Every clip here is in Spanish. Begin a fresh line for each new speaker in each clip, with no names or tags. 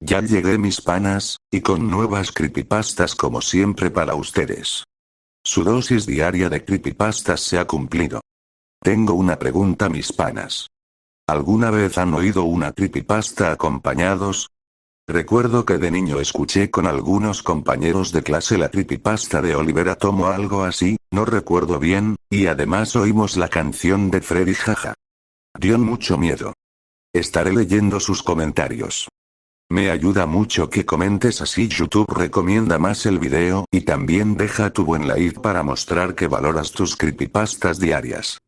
Ya llegué mis panas, y con nuevas creepypastas como siempre para ustedes. Su dosis diaria de creepypastas se ha cumplido. Tengo una pregunta mis panas. ¿Alguna vez han oído una creepypasta acompañados? Recuerdo que de niño escuché con algunos compañeros de clase la creepypasta de Oliver Atom o algo así, no recuerdo bien, y además oímos la canción de Freddy jaja. Dio mucho miedo. Estaré leyendo sus comentarios. Me ayuda mucho que comentes, así YouTube recomienda más el video y también deja tu buen like para mostrar que valoras tus creepypastas diarias.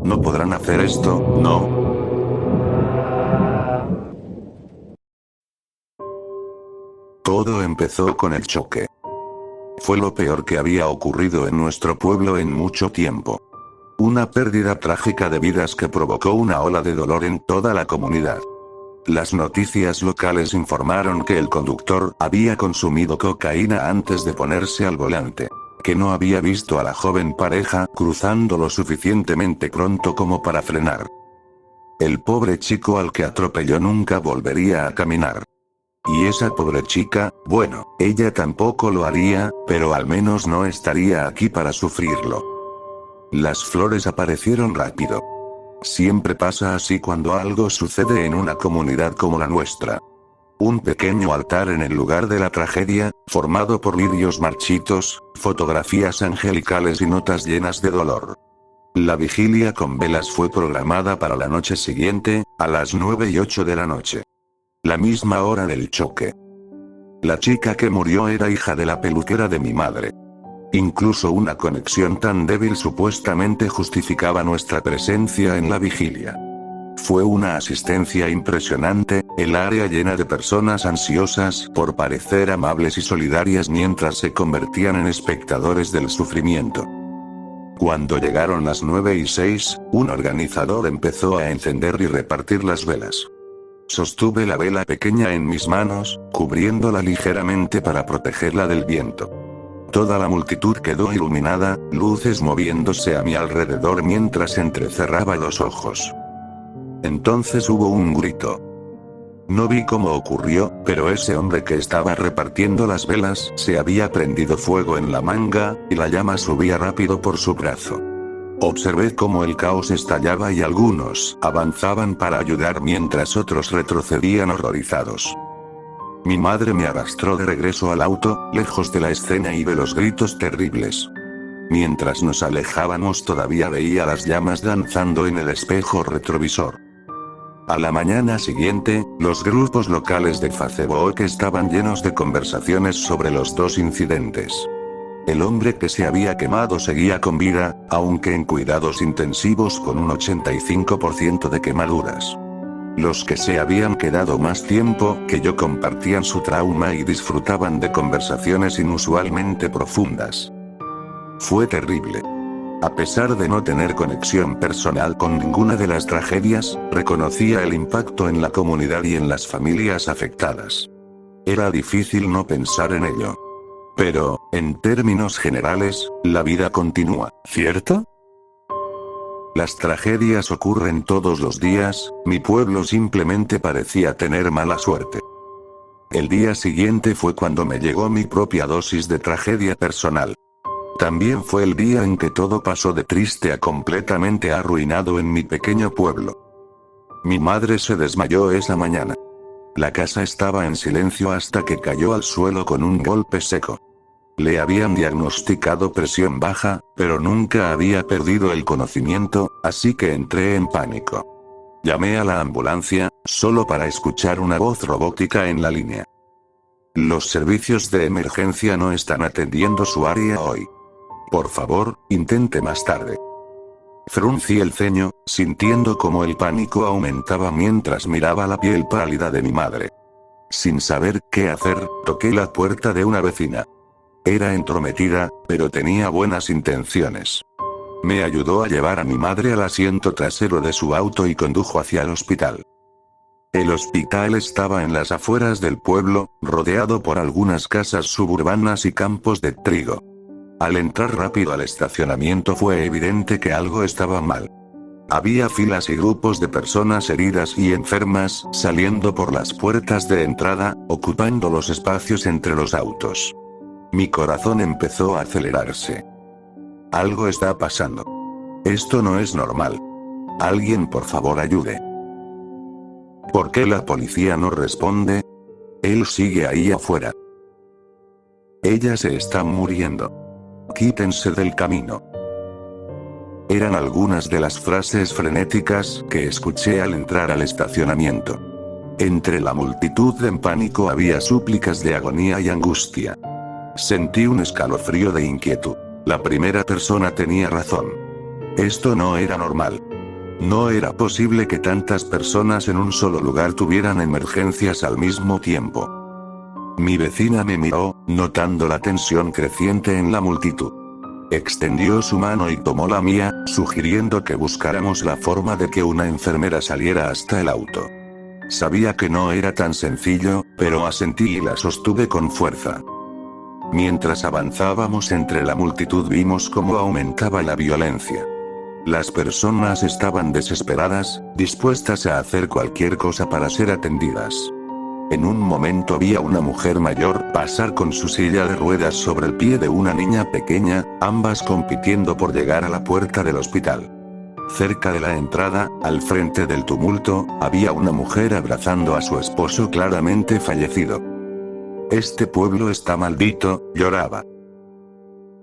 ¿No podrán hacer esto, no? Todo empezó con el choque. Fue lo peor que había ocurrido en nuestro pueblo en mucho tiempo. Una pérdida trágica de vidas que provocó una ola de dolor en toda la comunidad. Las noticias locales informaron que el conductor había consumido cocaína antes de ponerse al volante. Que no había visto a la joven pareja cruzando lo suficientemente pronto como para frenar. El pobre chico al que atropelló nunca volvería a caminar. Y esa pobre chica, bueno, ella tampoco lo haría, pero al menos no estaría aquí para sufrirlo. Las flores aparecieron rápido. Siempre pasa así cuando algo sucede en una comunidad como la nuestra. Un pequeño altar en el lugar de la tragedia, formado por lirios marchitos, fotografías angelicales y notas llenas de dolor. La vigilia con velas fue programada para la noche siguiente, a las 9:08 de la noche. La misma hora del choque. La chica que murió era hija de la peluquera de mi madre. Incluso una conexión tan débil supuestamente justificaba nuestra presencia en la vigilia. Fue una asistencia impresionante, el área llena de personas ansiosas por parecer amables y solidarias mientras se convertían en espectadores del sufrimiento. Cuando llegaron las 9:06, un organizador empezó a encender y repartir las velas. Sostuve la vela pequeña en mis manos, cubriéndola ligeramente para protegerla del viento. Toda la multitud quedó iluminada, luces moviéndose a mi alrededor mientras entrecerraba los ojos. Entonces hubo un grito. No vi cómo ocurrió, pero ese hombre que estaba repartiendo las velas se había prendido fuego en la manga, y la llama subía rápido por su brazo. Observé cómo el caos estallaba y algunos avanzaban para ayudar mientras otros retrocedían horrorizados. Mi madre me arrastró de regreso al auto, lejos de la escena y de los gritos terribles. Mientras nos alejábamos todavía veía las llamas danzando en el espejo retrovisor. A la mañana siguiente, los grupos locales de Facebook estaban llenos de conversaciones sobre los dos incidentes. El hombre que se había quemado seguía con vida, aunque en cuidados intensivos con un 85% de quemaduras. Los que se habían quedado más tiempo que yo compartían su trauma y disfrutaban de conversaciones inusualmente profundas. Fue terrible. A pesar de no tener conexión personal con ninguna de las tragedias, reconocía el impacto en la comunidad y en las familias afectadas. Era difícil no pensar en ello. Pero, en términos generales, la vida continúa, ¿cierto? Las tragedias ocurren todos los días, mi pueblo simplemente parecía tener mala suerte. El día siguiente fue cuando me llegó mi propia dosis de tragedia personal. También fue el día en que todo pasó de triste a completamente arruinado en mi pequeño pueblo. Mi madre se desmayó esa mañana. La casa estaba en silencio hasta que cayó al suelo con un golpe seco. Le habían diagnosticado presión baja, pero nunca había perdido el conocimiento, así que entré en pánico. Llamé a la ambulancia, solo para escuchar una voz robótica en la línea. Los servicios de emergencia no están atendiendo su área hoy. Por favor, intente más tarde. Fruncí el ceño, sintiendo como el pánico aumentaba mientras miraba la piel pálida de mi madre. Sin saber qué hacer, toqué la puerta de una vecina. Era entrometida, pero tenía buenas intenciones. Me ayudó a llevar a mi madre al asiento trasero de su auto y condujo hacia el hospital. El hospital estaba en las afueras del pueblo, rodeado por algunas casas suburbanas y campos de trigo. Al entrar rápido al estacionamiento fue evidente que algo estaba mal. Había filas y grupos de personas heridas y enfermas saliendo por las puertas de entrada, ocupando los espacios entre los autos. Mi corazón empezó a acelerarse. Algo está pasando. Esto no es normal. Alguien por favor ayude. ¿Por qué la policía no responde? Él sigue ahí afuera. Ella se está muriendo. Quítense del camino. Eran algunas de las frases frenéticas que escuché al entrar al estacionamiento. Entre la multitud en pánico había súplicas de agonía y angustia. Sentí un escalofrío de inquietud. La primera persona tenía razón. Esto no era normal. No era posible que tantas personas en un solo lugar tuvieran emergencias al mismo tiempo. Mi vecina me miró, notando la tensión creciente en la multitud. Extendió su mano y tomó la mía, sugiriendo que buscáramos la forma de que una enfermera saliera hasta el auto. Sabía que no era tan sencillo, pero asentí y la sostuve con fuerza. Mientras avanzábamos entre la multitud vimos cómo aumentaba la violencia. Las personas estaban desesperadas, dispuestas a hacer cualquier cosa para ser atendidas. En un momento vi a una mujer mayor pasar con su silla de ruedas sobre el pie de una niña pequeña, ambas compitiendo por llegar a la puerta del hospital. Cerca de la entrada, al frente del tumulto, había una mujer abrazando a su esposo claramente fallecido. Este pueblo está maldito, lloraba.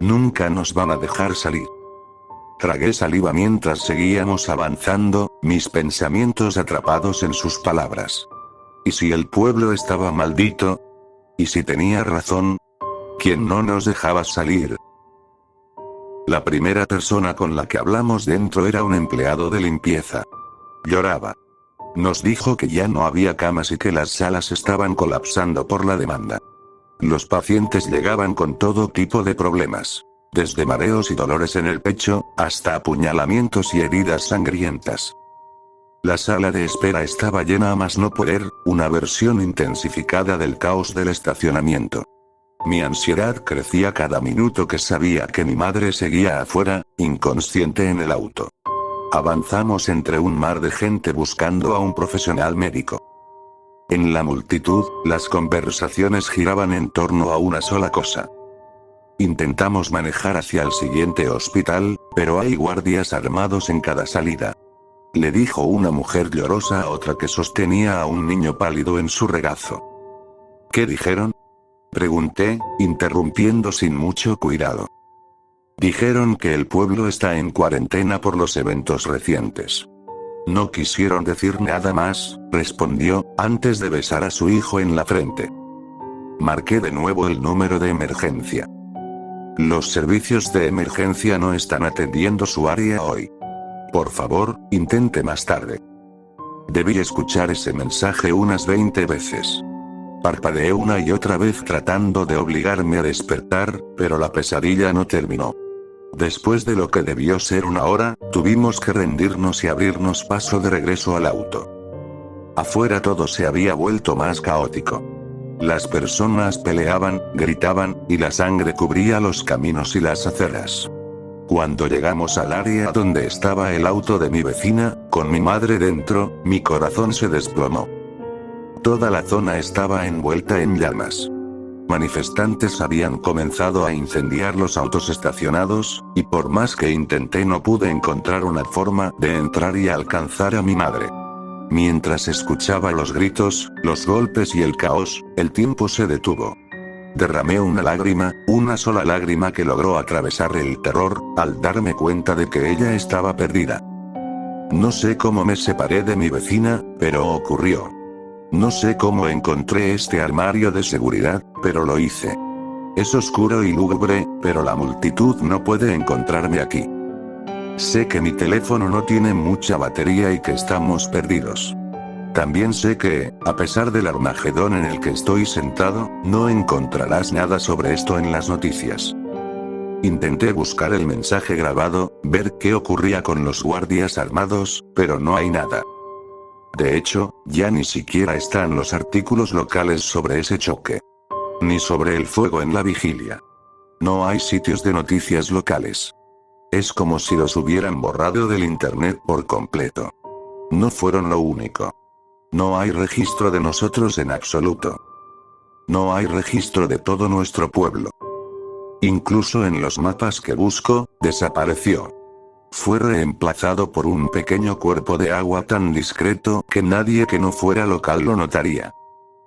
Nunca nos van a dejar salir. Tragué saliva mientras seguíamos avanzando, mis pensamientos atrapados en sus palabras. ¿Y si el pueblo estaba maldito? ¿Y si tenía razón? ¿Quién no nos dejaba salir? La primera persona con la que hablamos dentro era un empleado de limpieza. Lloraba. Nos dijo que ya no había camas y que las salas estaban colapsando por la demanda. Los pacientes llegaban con todo tipo de problemas. Desde mareos y dolores en el pecho, hasta apuñalamientos y heridas sangrientas. La sala de espera estaba llena a más no poder, una versión intensificada del caos del estacionamiento. Mi ansiedad crecía cada minuto que sabía que mi madre seguía afuera, inconsciente en el auto. Avanzamos entre un mar de gente buscando a un profesional médico. En la multitud, las conversaciones giraban en torno a una sola cosa. Intentamos manejar hacia el siguiente hospital, pero hay guardias armados en cada salida. Le dijo una mujer llorosa a otra que sostenía a un niño pálido en su regazo. ¿Qué dijeron? Pregunté, interrumpiendo sin mucho cuidado. Dijeron que el pueblo está en cuarentena por los eventos recientes. No quisieron decir nada más, respondió, antes de besar a su hijo en la frente. Marqué de nuevo el número de emergencia. Los servicios de emergencia no están atendiendo su área hoy. Por favor, intente más tarde. Debí escuchar ese mensaje unas 20 veces. Parpadeé una y otra vez tratando de obligarme a despertar, pero la pesadilla no terminó. Después de lo que debió ser una hora, tuvimos que rendirnos y abrirnos paso de regreso al auto. Afuera todo se había vuelto más caótico. Las personas peleaban, gritaban, y la sangre cubría los caminos y las aceras. Cuando llegamos al área donde estaba el auto de mi vecina, con mi madre dentro, mi corazón se desplomó. Toda la zona estaba envuelta en llamas. Manifestantes habían comenzado a incendiar los autos estacionados, y por más que intenté no pude encontrar una forma de entrar y alcanzar a mi madre. Mientras escuchaba los gritos, los golpes y el caos, el tiempo se detuvo. Derramé una lágrima, una sola lágrima que logró atravesar el terror, al darme cuenta de que ella estaba perdida. No sé cómo me separé de mi vecina, pero ocurrió. No sé cómo encontré este armario de seguridad, pero lo hice. Es oscuro y lúgubre, pero la multitud no puede encontrarme aquí. Sé que mi teléfono no tiene mucha batería y que estamos perdidos. También sé que, a pesar del Armagedón en el que estoy sentado, no encontrarás nada sobre esto en las noticias. Intenté buscar el mensaje grabado, ver qué ocurría con los guardias armados, pero no hay nada. De hecho, ya ni siquiera están los artículos locales sobre ese choque. Ni sobre el fuego en la vigilia. No hay sitios de noticias locales. Es como si los hubieran borrado del internet por completo. No fueron lo único. No hay registro de nosotros en absoluto. No hay registro de todo nuestro pueblo. Incluso en los mapas que busco, desapareció. Fue reemplazado por un pequeño cuerpo de agua tan discreto que nadie que no fuera local lo notaría.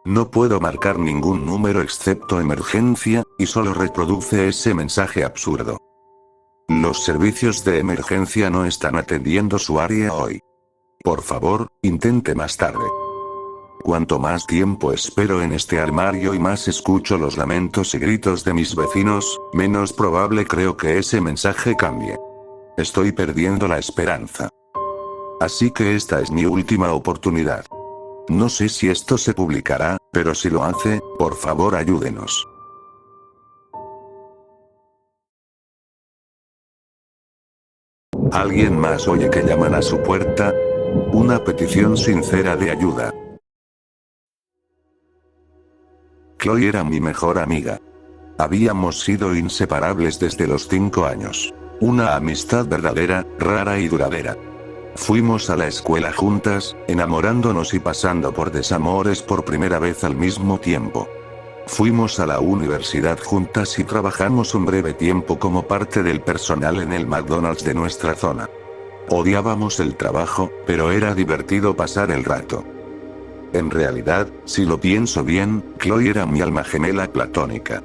No puedo marcar ningún número excepto emergencia, y solo reproduce ese mensaje absurdo. Los servicios de emergencia no están atendiendo su área hoy. Por favor, intente más tarde. Cuanto más tiempo espero en este armario y más escucho los lamentos y gritos de mis vecinos, menos probable creo que ese mensaje cambie. Estoy perdiendo la esperanza. Así que esta es mi última oportunidad. No sé si esto se publicará, pero si lo hace, por favor ayúdenos. ¿Alguien más oye que llaman a su puerta? Una petición sincera de ayuda. Chloe era mi mejor amiga. Habíamos sido inseparables desde los 5 años. Una amistad verdadera, rara y duradera. Fuimos a la escuela juntas, enamorándonos y pasando por desamores por primera vez al mismo tiempo. Fuimos a la universidad juntas y trabajamos un breve tiempo como parte del personal en el McDonald's de nuestra zona. Odiábamos el trabajo, pero era divertido pasar el rato. En realidad, si lo pienso bien, Chloe era mi alma gemela platónica.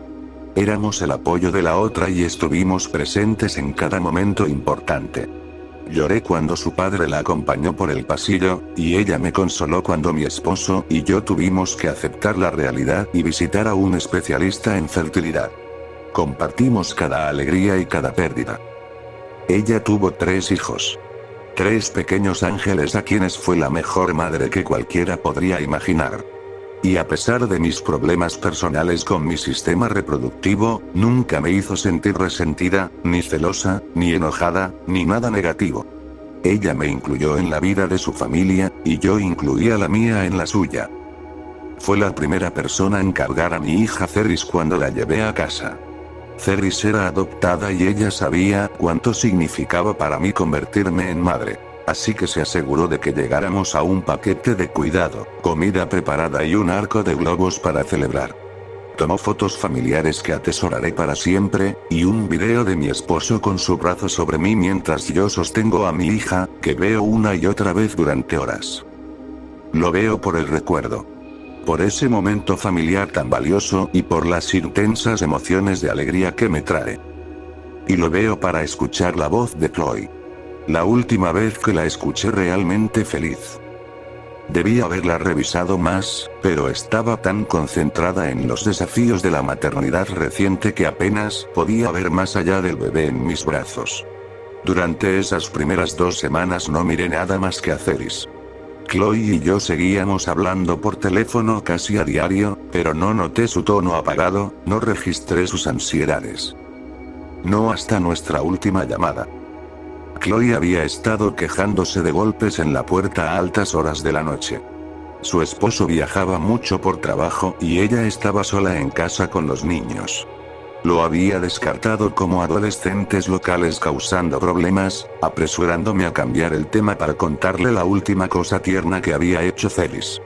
Éramos el apoyo de la otra y estuvimos presentes en cada momento importante. Lloré cuando su padre la acompañó por el pasillo, y ella me consoló cuando mi esposo y yo tuvimos que aceptar la realidad y visitar a un especialista en fertilidad. Compartimos cada alegría y cada pérdida. Ella tuvo 3 hijos. 3 pequeños ángeles a quienes fue la mejor madre que cualquiera podría imaginar. Y a pesar de mis problemas personales con mi sistema reproductivo, nunca me hizo sentir resentida, ni celosa, ni enojada, ni nada negativo. Ella me incluyó en la vida de su familia, y yo incluía la mía en la suya. Fue la primera persona en cargar a mi hija Cerys cuando la llevé a casa. Cerys era adoptada y ella sabía cuánto significaba para mí convertirme en madre. Así que se aseguró de que llegáramos a un paquete de cuidado, comida preparada y un arco de globos para celebrar. Tomó fotos familiares que atesoraré para siempre, y un video de mi esposo con su brazo sobre mí mientras yo sostengo a mi hija, que veo una y otra vez durante horas. Lo veo por el recuerdo. Por ese momento familiar tan valioso y por las intensas emociones de alegría que me trae. Y lo veo para escuchar la voz de Chloe. La última vez que la escuché realmente feliz. Debía haberla revisado más, pero estaba tan concentrada en los desafíos de la maternidad reciente que apenas podía ver más allá del bebé en mis brazos. Durante esas primeras 2 semanas no miré nada más que a Cerys. Chloe y yo seguíamos hablando por teléfono casi a diario, pero no noté su tono apagado, no registré sus ansiedades. No hasta nuestra última llamada. Chloe había estado quejándose de golpes en la puerta a altas horas de la noche. Su esposo viajaba mucho por trabajo y ella estaba sola en casa con los niños. Lo había descartado como adolescentes locales causando problemas, apresurándome a cambiar el tema para contarle la última cosa tierna que había hecho Cerys.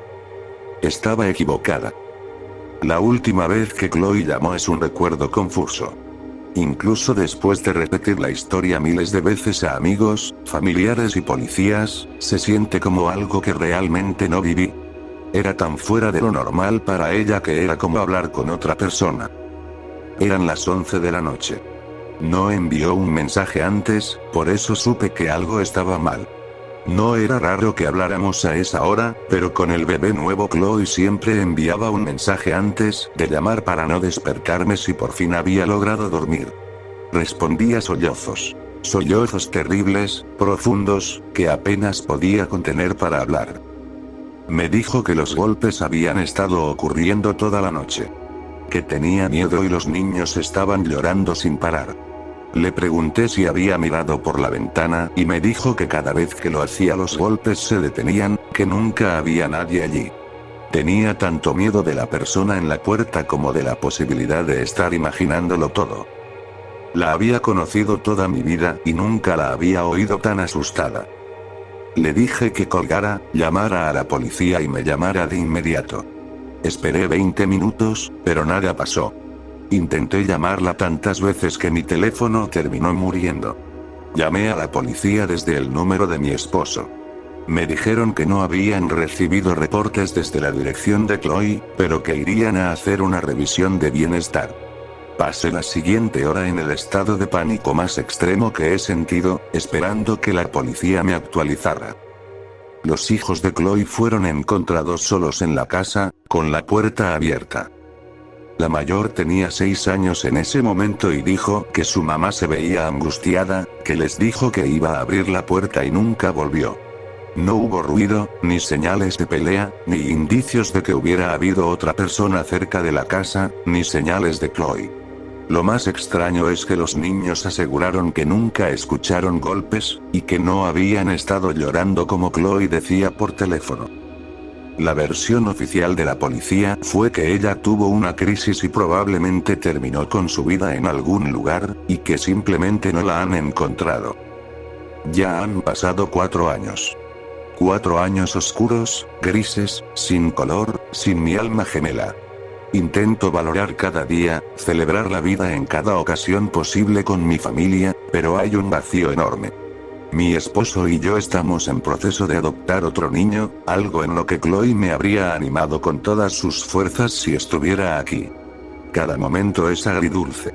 Estaba equivocada. La última vez que Chloe llamó es un recuerdo confuso. Incluso después de repetir la historia miles de veces a amigos, familiares y policías, se siente como algo que realmente no viví. Era tan fuera de lo normal para ella que era como hablar con otra persona. Eran las 11 de la noche. No envió un mensaje antes, por eso supe que algo estaba mal. No era raro que habláramos a esa hora, pero con el bebé nuevo Chloe siempre enviaba un mensaje antes de llamar para no despertarme si por fin había logrado dormir. Respondía sollozos. Sollozos terribles, profundos, que apenas podía contener para hablar. Me dijo que los golpes habían estado ocurriendo toda la noche. Que tenía miedo y los niños estaban llorando sin parar. Le pregunté si había mirado por la ventana y me dijo que cada vez que lo hacía los golpes se detenían, que nunca había nadie allí. Tenía tanto miedo de la persona en la puerta como de la posibilidad de estar imaginándolo todo. La había conocido toda mi vida y nunca la había oído tan asustada. Le dije que colgara, llamara a la policía y me llamara de inmediato. Esperé 20 minutos, pero nada pasó. Intenté llamarla tantas veces que mi teléfono terminó muriendo. Llamé a la policía desde el número de mi esposo. Me dijeron que no habían recibido reportes desde la dirección de Chloe, pero que irían a hacer una revisión de bienestar. Pasé la siguiente hora en el estado de pánico más extremo que he sentido, esperando que la policía me actualizara. Los hijos de Chloe fueron encontrados solos en la casa, con la puerta abierta. La mayor tenía 6 años en ese momento y dijo que su mamá se veía angustiada, que les dijo que iba a abrir la puerta y nunca volvió. No hubo ruido, ni señales de pelea, ni indicios de que hubiera habido otra persona cerca de la casa, ni señales de Chloe. Lo más extraño es que los niños aseguraron que nunca escucharon golpes, y que no habían estado llorando como Chloe decía por teléfono. La versión oficial de la policía fue que ella tuvo una crisis y probablemente terminó con su vida en algún lugar, y que simplemente no la han encontrado. Ya han pasado 4 años. 4 años oscuros, grises, sin color, sin mi alma gemela. Intento valorar cada día, celebrar la vida en cada ocasión posible con mi familia, pero hay un vacío enorme. Mi esposo y yo estamos en proceso de adoptar otro niño, algo en lo que Chloe me habría animado con todas sus fuerzas si estuviera aquí. Cada momento es agridulce.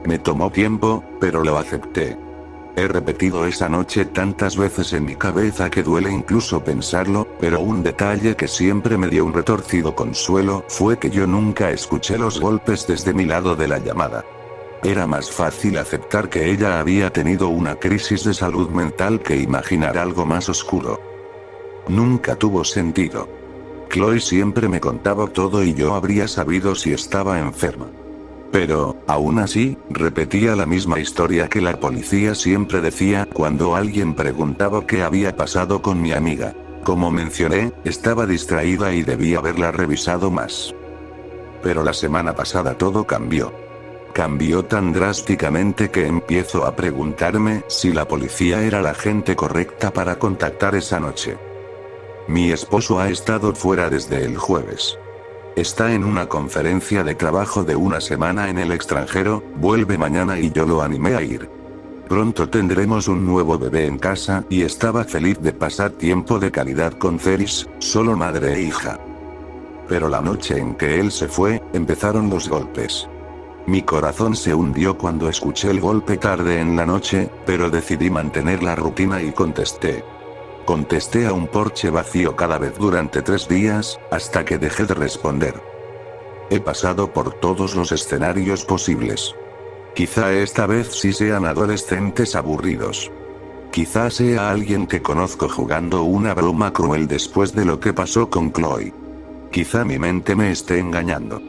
Me tomó tiempo, pero lo acepté. He repetido esa noche tantas veces en mi cabeza que duele incluso pensarlo, pero un detalle que siempre me dio un retorcido consuelo fue que yo nunca escuché los golpes desde mi lado de la llamada. Era más fácil aceptar que ella había tenido una crisis de salud mental que imaginar algo más oscuro. Nunca tuvo sentido. Chloe siempre me contaba todo y yo habría sabido si estaba enferma. Pero, aún así, repetía la misma historia que la policía siempre decía cuando alguien preguntaba qué había pasado con mi amiga. Como mencioné, estaba distraída y debía haberla revisado más. Pero la semana pasada todo cambió. Cambió tan drásticamente que empiezo a preguntarme si la policía era la gente correcta para contactar esa noche. Mi esposo ha estado fuera desde el jueves. Está en una conferencia de trabajo de una semana en el extranjero, vuelve mañana y yo lo animé a ir. Pronto tendremos un nuevo bebé en casa y estaba feliz de pasar tiempo de calidad con Ceris, solo madre e hija. Pero la noche en que él se fue, empezaron los golpes. Mi corazón se hundió cuando escuché el golpe tarde en la noche, pero decidí mantener la rutina y contesté. Contesté a un porche vacío cada vez durante 3 días, hasta que dejé de responder. He pasado por todos los escenarios posibles. Quizá esta vez sí sean adolescentes aburridos. Quizá sea alguien que conozco jugando una broma cruel después de lo que pasó con Chloe. Quizá mi mente me esté engañando.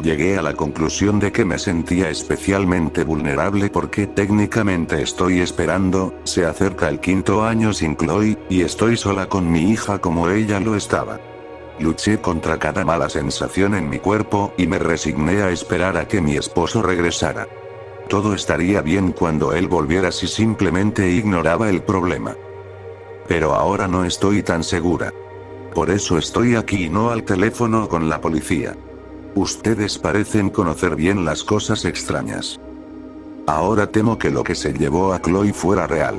Llegué a la conclusión de que me sentía especialmente vulnerable porque técnicamente estoy esperando, se acerca el 5.º año sin Chloe, y estoy sola con mi hija como ella lo estaba. Luché contra cada mala sensación en mi cuerpo y me resigné a esperar a que mi esposo regresara. Todo estaría bien cuando él volviera si simplemente ignoraba el problema. Pero ahora no estoy tan segura. Por eso estoy aquí y no al teléfono con la policía. Ustedes parecen conocer bien las cosas extrañas. Ahora temo que lo que se llevó a Chloe fuera real.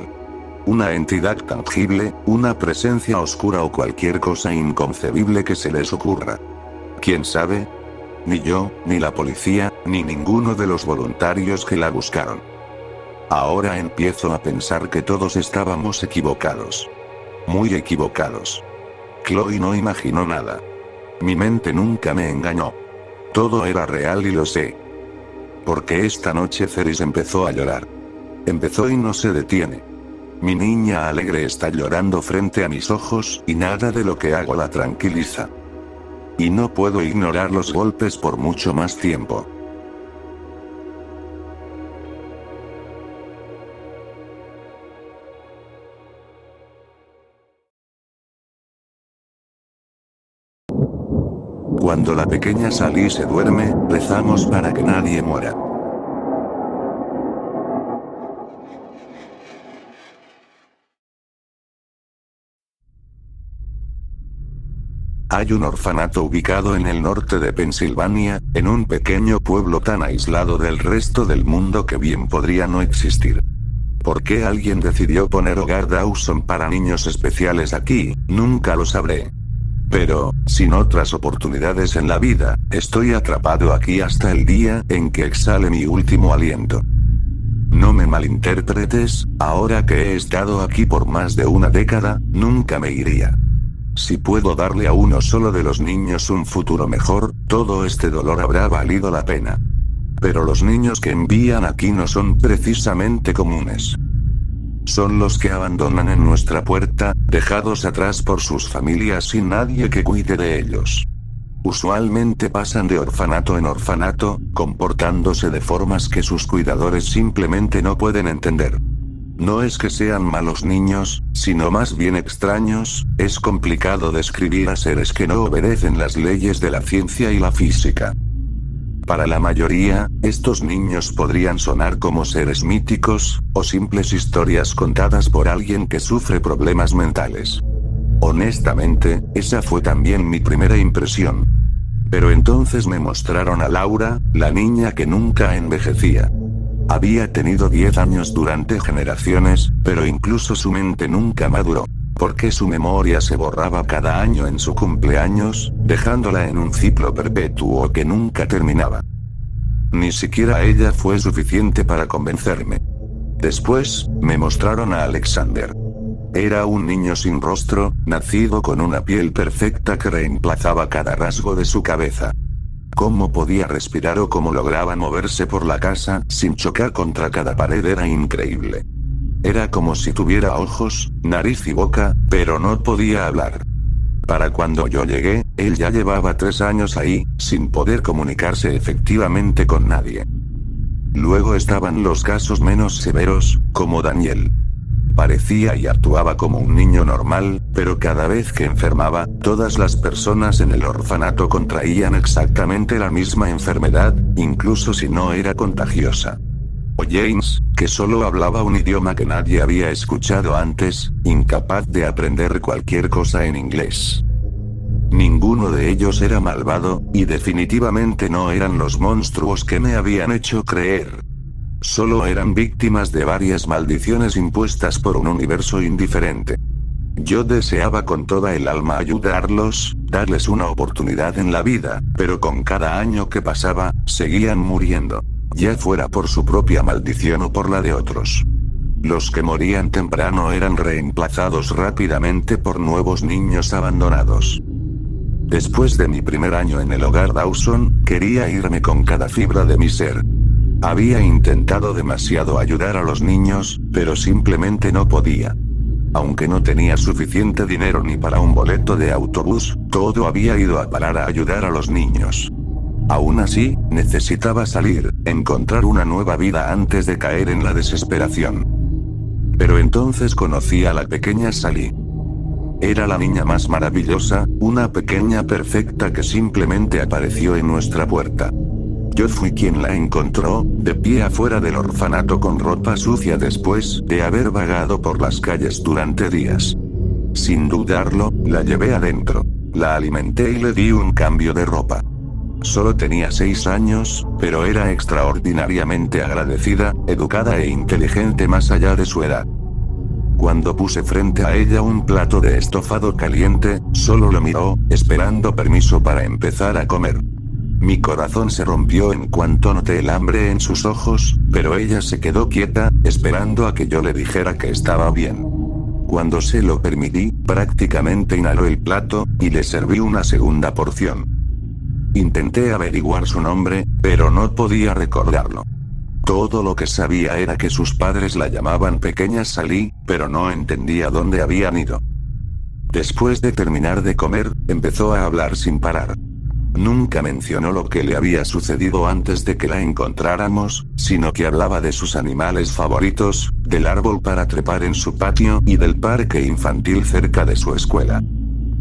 Una entidad tangible, una presencia oscura o cualquier cosa inconcebible que se les ocurra. ¿Quién sabe? Ni yo, ni la policía, ni ninguno de los voluntarios que la buscaron. Ahora empiezo a pensar que todos estábamos equivocados. Muy equivocados. Chloe no imaginó nada. Mi mente nunca me engañó. Todo era real y lo sé. Porque esta noche Ceris empezó a llorar. Empezó y no se detiene. Mi niña alegre está llorando frente a mis ojos y nada de lo que hago la tranquiliza. Y no puedo ignorar los golpes por mucho más tiempo. Cuando la pequeña Sally se duerme, rezamos para que nadie muera. Hay un orfanato ubicado en el norte de Pensilvania, en un pequeño pueblo tan aislado del resto del mundo que bien podría no existir. ¿Por qué alguien decidió poner Hogar Dawson para niños especiales aquí? Nunca lo sabré. Pero, sin otras oportunidades en la vida, estoy atrapado aquí hasta el día en que exhale mi último aliento. No me malinterpretes, ahora que he estado aquí por más de una década, nunca me iría. Si puedo darle a uno solo de los niños un futuro mejor, todo este dolor habrá valido la pena. Pero los niños que envían aquí no son precisamente comunes. Son los que abandonan en nuestra puerta, dejados atrás por sus familias sin nadie que cuide de ellos. Usualmente pasan de orfanato en orfanato, comportándose de formas que sus cuidadores simplemente no pueden entender. No es que sean malos niños, sino más bien extraños. Es complicado describir a seres que no obedecen las leyes de la ciencia y la física. Para la mayoría, estos niños podrían sonar como seres míticos, o simples historias contadas por alguien que sufre problemas mentales. Honestamente, esa fue también mi primera impresión. Pero entonces me mostraron a Laura, la niña que nunca envejecía. Había tenido 10 años durante generaciones, pero incluso su mente nunca maduró. Porque su memoria se borraba cada año en su cumpleaños, dejándola en un ciclo perpetuo que nunca terminaba. Ni siquiera ella fue suficiente para convencerme. Después, me mostraron a Alexander. Era un niño sin rostro, nacido con una piel perfecta que reemplazaba cada rasgo de su cabeza. Cómo podía respirar o cómo lograba moverse por la casa sin chocar contra cada pared era increíble. Era como si tuviera ojos, nariz y boca, pero no podía hablar. Para cuando yo llegué, él ya llevaba 3 años ahí, sin poder comunicarse efectivamente con nadie. Luego estaban los casos menos severos, como Daniel. Parecía y actuaba como un niño normal, pero cada vez que enfermaba, todas las personas en el orfanato contraían exactamente la misma enfermedad, incluso si no era contagiosa. O James, que solo hablaba un idioma que nadie había escuchado antes, incapaz de aprender cualquier cosa en inglés. Ninguno de ellos era malvado, y definitivamente no eran los monstruos que me habían hecho creer. Solo eran víctimas de varias maldiciones impuestas por un universo indiferente. Yo deseaba con toda el alma ayudarlos, darles una oportunidad en la vida, pero con cada año que pasaba, seguían muriendo. Ya fuera por su propia maldición o por la de otros. Los que morían temprano eran reemplazados rápidamente por nuevos niños abandonados. Después de mi primer año en el Hogar Dawson, quería irme con cada fibra de mi ser. Había intentado demasiado ayudar a los niños, pero simplemente no podía. Aunque no tenía suficiente dinero ni para un boleto de autobús, todo había ido a parar a ayudar a los niños. Aún así, necesitaba salir, encontrar una nueva vida antes de caer en la desesperación. Pero entonces conocí a la pequeña Sally. Era la niña más maravillosa, una pequeña perfecta que simplemente apareció en nuestra puerta. Yo fui quien la encontró, de pie afuera del orfanato con ropa sucia después de haber vagado por las calles durante días. Sin dudarlo, la llevé adentro. La alimenté y le di un cambio de ropa. Solo tenía 6 años, pero era extraordinariamente agradecida, educada e inteligente más allá de su edad. Cuando puse frente a ella un plato de estofado caliente, solo lo miró, esperando permiso para empezar a comer. Mi corazón se rompió en cuanto noté el hambre en sus ojos, pero ella se quedó quieta, esperando a que yo le dijera que estaba bien. Cuando se lo permití, prácticamente inhaló el plato, y le serví una segunda porción. Intenté averiguar su nombre, pero no podía recordarlo. Todo lo que sabía era que sus padres la llamaban Pequeña Sally, pero no entendía dónde habían ido. Después de terminar de comer, empezó a hablar sin parar. Nunca mencionó lo que le había sucedido antes de que la encontráramos, sino que hablaba de sus animales favoritos, del árbol para trepar en su patio y del parque infantil cerca de su escuela.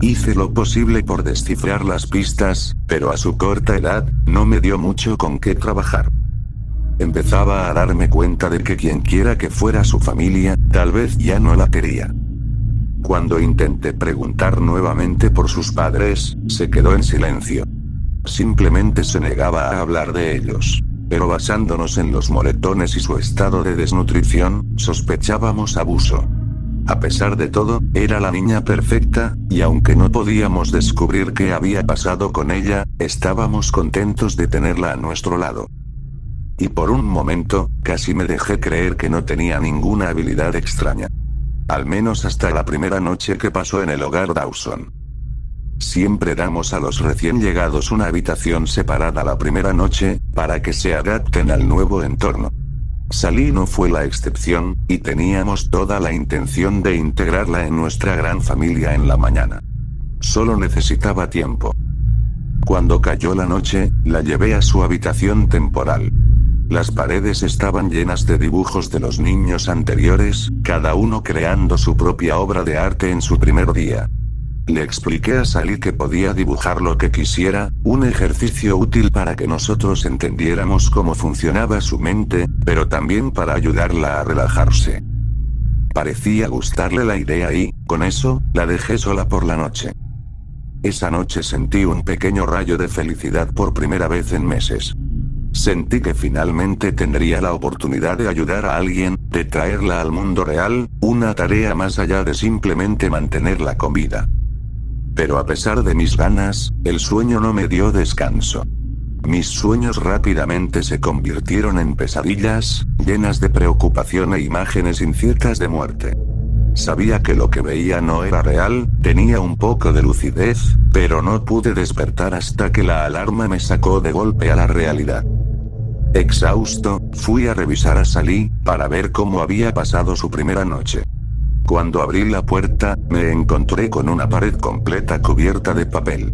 Hice lo posible por descifrar las pistas, pero a su corta edad, no me dio mucho con qué trabajar. Empezaba a darme cuenta de que quienquiera que fuera su familia, tal vez ya no la quería. Cuando intenté preguntar nuevamente por sus padres, se quedó en silencio. Simplemente se negaba a hablar de ellos. Pero basándonos en los moretones y su estado de desnutrición, sospechábamos abuso. A pesar de todo, era la niña perfecta, y aunque no podíamos descubrir qué había pasado con ella, estábamos contentos de tenerla a nuestro lado. Y por un momento, casi me dejé creer que no tenía ninguna habilidad extraña. Al menos hasta la primera noche que pasó en el hogar Dawson. Siempre damos a los recién llegados una habitación separada la primera noche, para que se adapten al nuevo entorno. Sally no fue la excepción, y teníamos toda la intención de integrarla en nuestra gran familia en la mañana. Solo necesitaba tiempo. Cuando cayó la noche, la llevé a su habitación temporal. Las paredes estaban llenas de dibujos de los niños anteriores, cada uno creando su propia obra de arte en su primer día. Le expliqué a Sally que podía dibujar lo que quisiera, un ejercicio útil para que nosotros entendiéramos cómo funcionaba su mente, pero también para ayudarla a relajarse. Parecía gustarle la idea y, con eso, la dejé sola por la noche. Esa noche sentí un pequeño rayo de felicidad por primera vez en meses. Sentí que finalmente tendría la oportunidad de ayudar a alguien, de traerla al mundo real, una tarea más allá de simplemente mantenerla con vida. Pero a pesar de mis ganas, el sueño no me dio descanso. Mis sueños rápidamente se convirtieron en pesadillas, llenas de preocupación e imágenes inciertas de muerte. Sabía que lo que veía no era real, tenía un poco de lucidez, pero no pude despertar hasta que la alarma me sacó de golpe a la realidad. Exhausto, fui a revisar a Sally, para ver cómo había pasado su primera noche. Cuando abrí la puerta, me encontré con una pared completa cubierta de papel.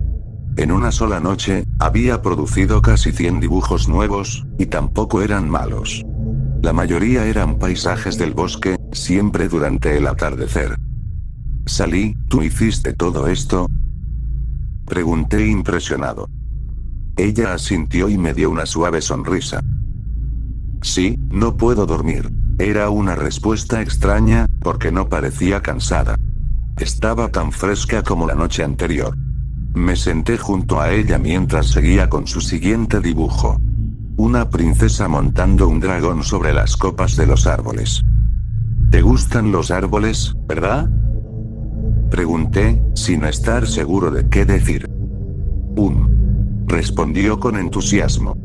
En una sola noche, había producido casi 100 dibujos nuevos, y tampoco eran malos. La mayoría eran paisajes del bosque, siempre durante el atardecer. Sally, ¿tú hiciste todo esto? Pregunté impresionado. Ella asintió y me dio una suave sonrisa. Sí, no puedo dormir. Era una respuesta extraña, porque no parecía cansada. Estaba tan fresca como la noche anterior. Me senté junto a ella mientras seguía con su siguiente dibujo. Una princesa montando un dragón sobre las copas de los árboles. ¿Te gustan los árboles, verdad? Pregunté, sin estar seguro de qué decir. Respondió con entusiasmo.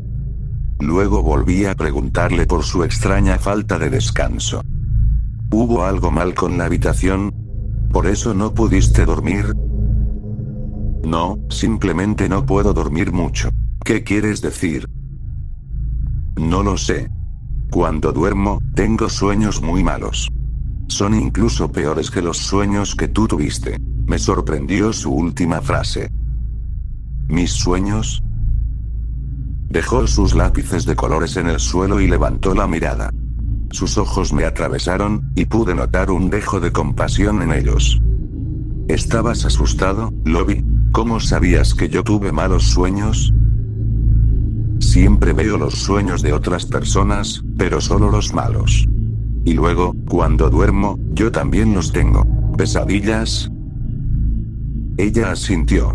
Luego volví a preguntarle por su extraña falta de descanso. ¿Hubo algo mal con la habitación? ¿Por eso no pudiste dormir? No, simplemente no puedo dormir mucho. ¿Qué quieres decir? No lo sé. Cuando duermo, tengo sueños muy malos. Son incluso peores que los sueños que tú tuviste. Me sorprendió su última frase. ¿Mis sueños? Dejó sus lápices de colores en el suelo y levantó la mirada. Sus ojos me atravesaron, y pude notar un dejo de compasión en ellos. ¿Estabas asustado, Lobby? ¿Cómo sabías que yo tuve malos sueños? Siempre veo los sueños de otras personas, pero solo los malos. Y luego, cuando duermo, yo también los tengo. ¿Pesadillas? Ella asintió.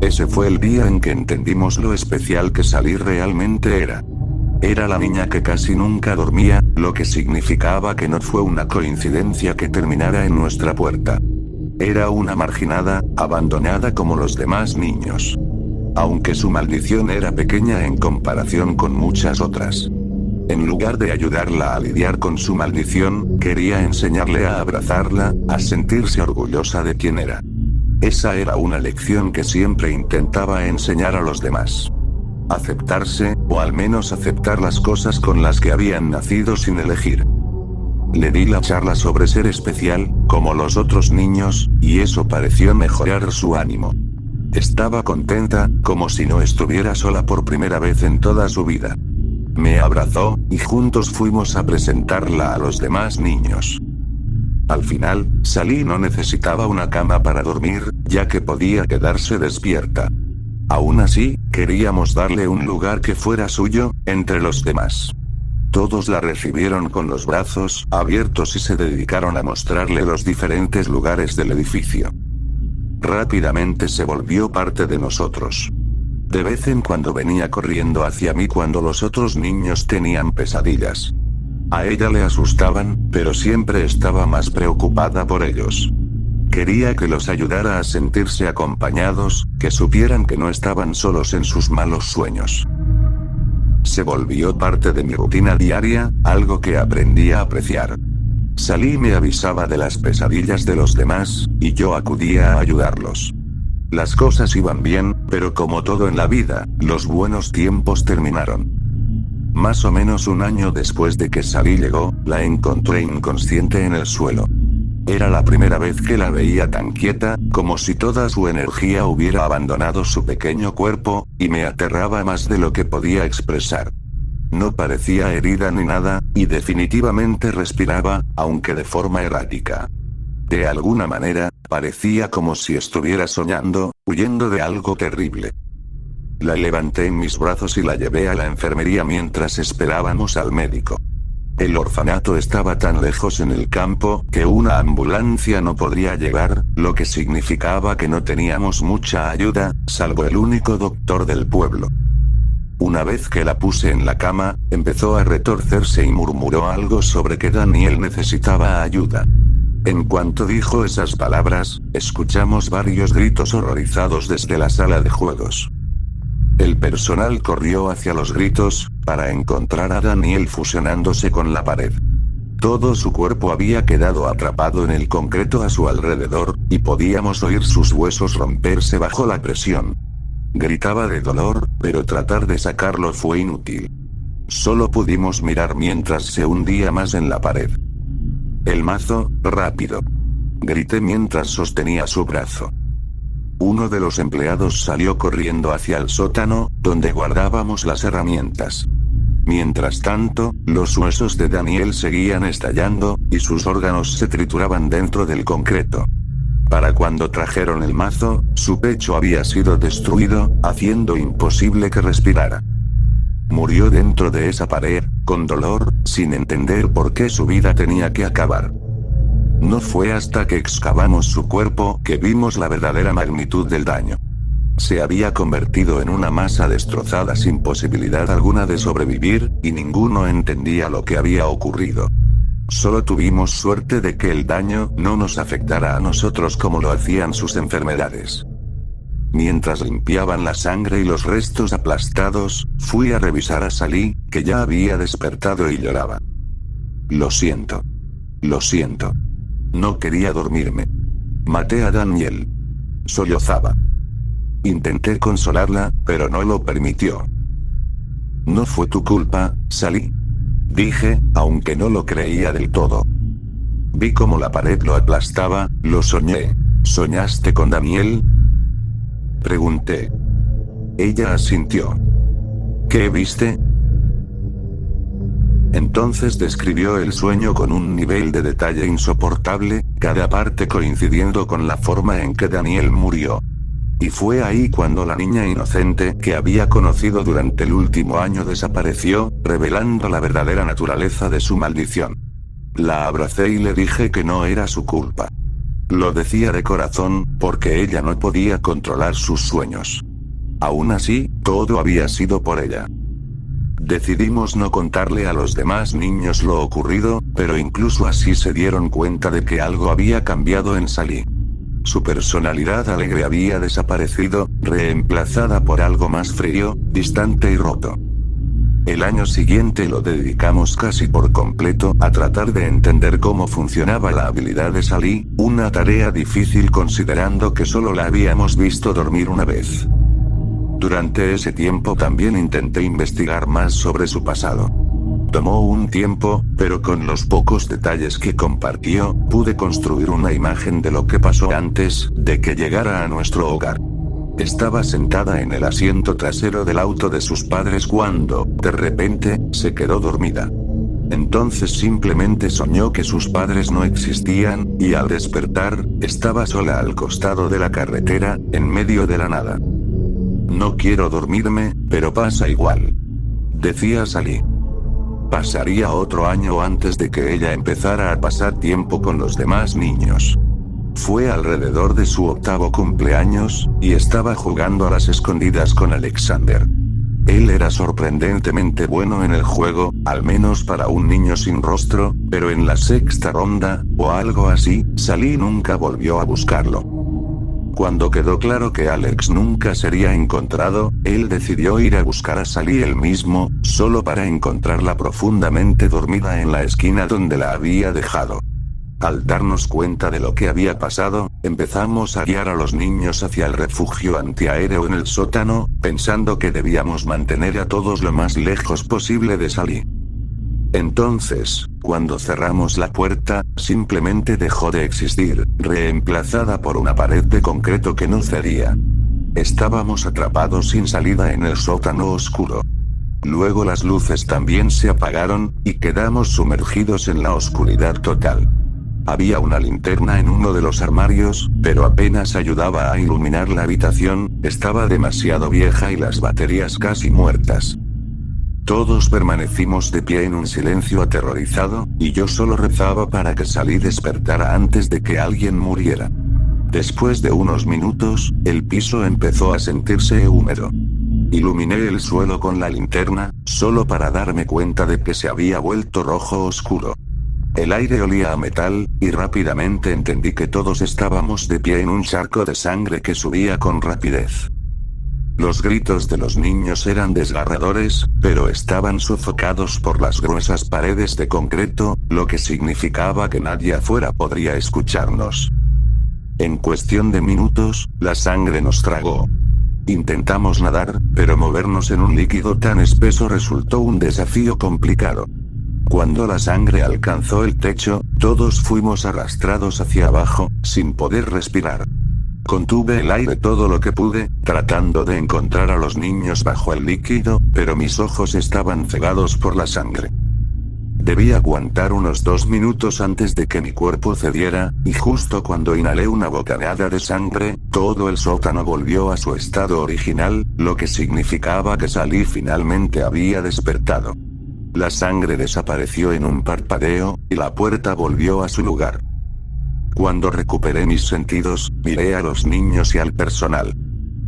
Ese fue el día en que entendimos lo especial que Sally realmente era. Era la niña que casi nunca dormía, lo que significaba que no fue una coincidencia que terminara en nuestra puerta. Era una marginada, abandonada como los demás niños. Aunque su maldición era pequeña en comparación con muchas otras. En lugar de ayudarla a lidiar con su maldición, quería enseñarle a abrazarla, a sentirse orgullosa de quien era. Esa era una lección que siempre intentaba enseñar a los demás. Aceptarse, o al menos aceptar las cosas con las que habían nacido sin elegir. Le di la charla sobre ser especial, como los otros niños, y eso pareció mejorar su ánimo. Estaba contenta, como si no estuviera sola por primera vez en toda su vida. Me abrazó, y juntos fuimos a presentarla a los demás niños. Al final, Sally no necesitaba una cama para dormir, ya que podía quedarse despierta. Aún así, queríamos darle un lugar que fuera suyo, entre los demás. Todos la recibieron con los brazos abiertos y se dedicaron a mostrarle los diferentes lugares del edificio. Rápidamente se volvió parte de nosotros. De vez en cuando venía corriendo hacia mí cuando los otros niños tenían pesadillas. A ella le asustaban, pero siempre estaba más preocupada por ellos. Quería que los ayudara a sentirse acompañados, que supieran que no estaban solos en sus malos sueños. Se volvió parte de mi rutina diaria, algo que aprendí a apreciar. Salí me avisaba de las pesadillas de los demás, y yo acudía a ayudarlos. Las cosas iban bien, pero como todo en la vida, los buenos tiempos terminaron. Más o menos un año después de que Sally llegó, la encontré inconsciente en el suelo. Era la primera vez que la veía tan quieta, como si toda su energía hubiera abandonado su pequeño cuerpo, y me aterraba más de lo que podía expresar. No parecía herida ni nada, y definitivamente respiraba, aunque de forma errática. De alguna manera, parecía como si estuviera soñando, huyendo de algo terrible. La levanté en mis brazos y la llevé a la enfermería mientras esperábamos al médico. El orfanato estaba tan lejos en el campo que una ambulancia no podría llegar, lo que significaba que no teníamos mucha ayuda, salvo el único doctor del pueblo. Una vez que la puse en la cama, empezó a retorcerse y murmuró algo sobre que Daniel necesitaba ayuda. En cuanto dijo esas palabras, escuchamos varios gritos horrorizados desde la sala de juegos. El personal corrió hacia los gritos, para encontrar a Daniel fusionándose con la pared. Todo su cuerpo había quedado atrapado en el concreto a su alrededor, y podíamos oír sus huesos romperse bajo la presión. Gritaba de dolor, pero tratar de sacarlo fue inútil. Solo pudimos mirar mientras se hundía más en la pared. El mazo, rápido. Grité mientras sostenía su brazo. Uno de los empleados salió corriendo hacia el sótano, donde guardábamos las herramientas. Mientras tanto, los huesos de Daniel seguían estallando, y sus órganos se trituraban dentro del concreto. Para cuando trajeron el mazo, su pecho había sido destruido, haciendo imposible que respirara. Murió dentro de esa pared, con dolor, sin entender por qué su vida tenía que acabar. No fue hasta que excavamos su cuerpo que vimos la verdadera magnitud del daño. Se había convertido en una masa destrozada sin posibilidad alguna de sobrevivir, y ninguno entendía lo que había ocurrido. Solo tuvimos suerte de que el daño no nos afectara a nosotros como lo hacían sus enfermedades. Mientras limpiaban la sangre y los restos aplastados, fui a revisar a Sally, que ya había despertado y lloraba. Lo siento. Lo siento. No quería dormirme. Maté a Daniel. Sollozaba. Intenté consolarla, pero no lo permitió. No fue tu culpa, Sally. Dije, aunque no lo creía del todo. Vi cómo la pared lo aplastaba, lo soñé. ¿Soñaste con Daniel? Pregunté. Ella asintió. ¿Qué viste? Entonces describió el sueño con un nivel de detalle insoportable, cada parte coincidiendo con la forma en que Daniel murió. Y fue ahí cuando la niña inocente que había conocido durante el último año desapareció, revelando la verdadera naturaleza de su maldición. La abracé y le dije que no era su culpa. Lo decía de corazón, porque ella no podía controlar sus sueños. Aún así, todo había sido por ella. Decidimos no contarle a los demás niños lo ocurrido, pero incluso así se dieron cuenta de que algo había cambiado en Sally. Su personalidad alegre había desaparecido, reemplazada por algo más frío, distante y roto. El año siguiente lo dedicamos casi por completo a tratar de entender cómo funcionaba la habilidad de Sally, una tarea difícil considerando que solo la habíamos visto dormir una vez. Durante ese tiempo también intenté investigar más sobre su pasado. Tomó un tiempo, pero con los pocos detalles que compartió, pude construir una imagen de lo que pasó antes de que llegara a nuestro hogar. Estaba sentada en el asiento trasero del auto de sus padres cuando, de repente, se quedó dormida. Entonces simplemente soñó que sus padres no existían, y al despertar, estaba sola al costado de la carretera, en medio de la nada. No quiero dormirme, pero pasa igual. Decía Sally. Pasaría otro año antes de que ella empezara a pasar tiempo con los demás niños. Fue alrededor de su 8º cumpleaños, y estaba jugando a las escondidas con Alexander. Él era sorprendentemente bueno en el juego, al menos para un niño sin rostro, pero en la 6ª ronda, o algo así, Sally nunca volvió a buscarlo. Cuando quedó claro que Alex nunca sería encontrado, él decidió ir a buscar a Sally él mismo, solo para encontrarla profundamente dormida en la esquina donde la había dejado. Al darnos cuenta de lo que había pasado, empezamos a guiar a los niños hacia el refugio antiaéreo en el sótano, pensando que debíamos mantener a todos lo más lejos posible de Sally. Entonces, cuando cerramos la puerta, simplemente dejó de existir, reemplazada por una pared de concreto que no cedía. Estábamos atrapados sin salida en el sótano oscuro. Luego las luces también se apagaron, y quedamos sumergidos en la oscuridad total. Había una linterna en uno de los armarios, pero apenas ayudaba a iluminar la habitación, estaba demasiado vieja y las baterías casi muertas. Todos permanecimos de pie en un silencio aterrorizado, y yo solo rezaba para que Sally despertara antes de que alguien muriera. Después de unos minutos, el piso empezó a sentirse húmedo. Iluminé el suelo con la linterna, solo para darme cuenta de que se había vuelto rojo oscuro. El aire olía a metal, y rápidamente entendí que todos estábamos de pie en un charco de sangre que subía con rapidez. Los gritos de los niños eran desgarradores, pero estaban sofocados por las gruesas paredes de concreto, lo que significaba que nadie afuera podría escucharnos. En cuestión de minutos, la sangre nos tragó. Intentamos nadar, pero movernos en un líquido tan espeso resultó un desafío complicado. Cuando la sangre alcanzó el techo, todos fuimos arrastrados hacia abajo, sin poder respirar. Contuve el aire todo lo que pude, tratando de encontrar a los niños bajo el líquido, pero mis ojos estaban cegados por la sangre. Debí aguantar unos 2 minutos antes de que mi cuerpo cediera, y justo cuando inhalé una bocanada de sangre, todo el sótano volvió a su estado original, lo que significaba que Sally finalmente había despertado. La sangre desapareció en un parpadeo, y la puerta volvió a su lugar. Cuando recuperé mis sentidos, miré a los niños y al personal.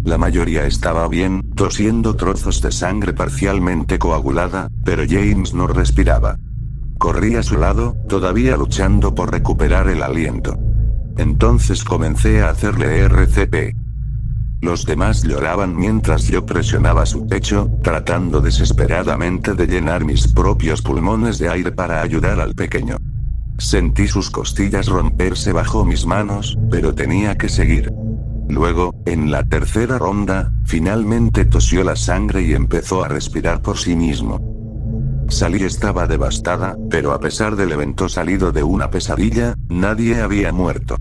La mayoría estaba bien, tosiendo trozos de sangre parcialmente coagulada, pero James no respiraba. Corrí a su lado, todavía luchando por recuperar el aliento. Entonces comencé a hacerle RCP. Los demás lloraban mientras yo presionaba su pecho, tratando desesperadamente de llenar mis propios pulmones de aire para ayudar al pequeño. Sentí sus costillas romperse bajo mis manos, pero tenía que seguir. Luego, en la 3ª ronda, finalmente tosió la sangre y empezó a respirar por sí mismo. Sally estaba devastada, pero a pesar del evento salido de una pesadilla, nadie había muerto.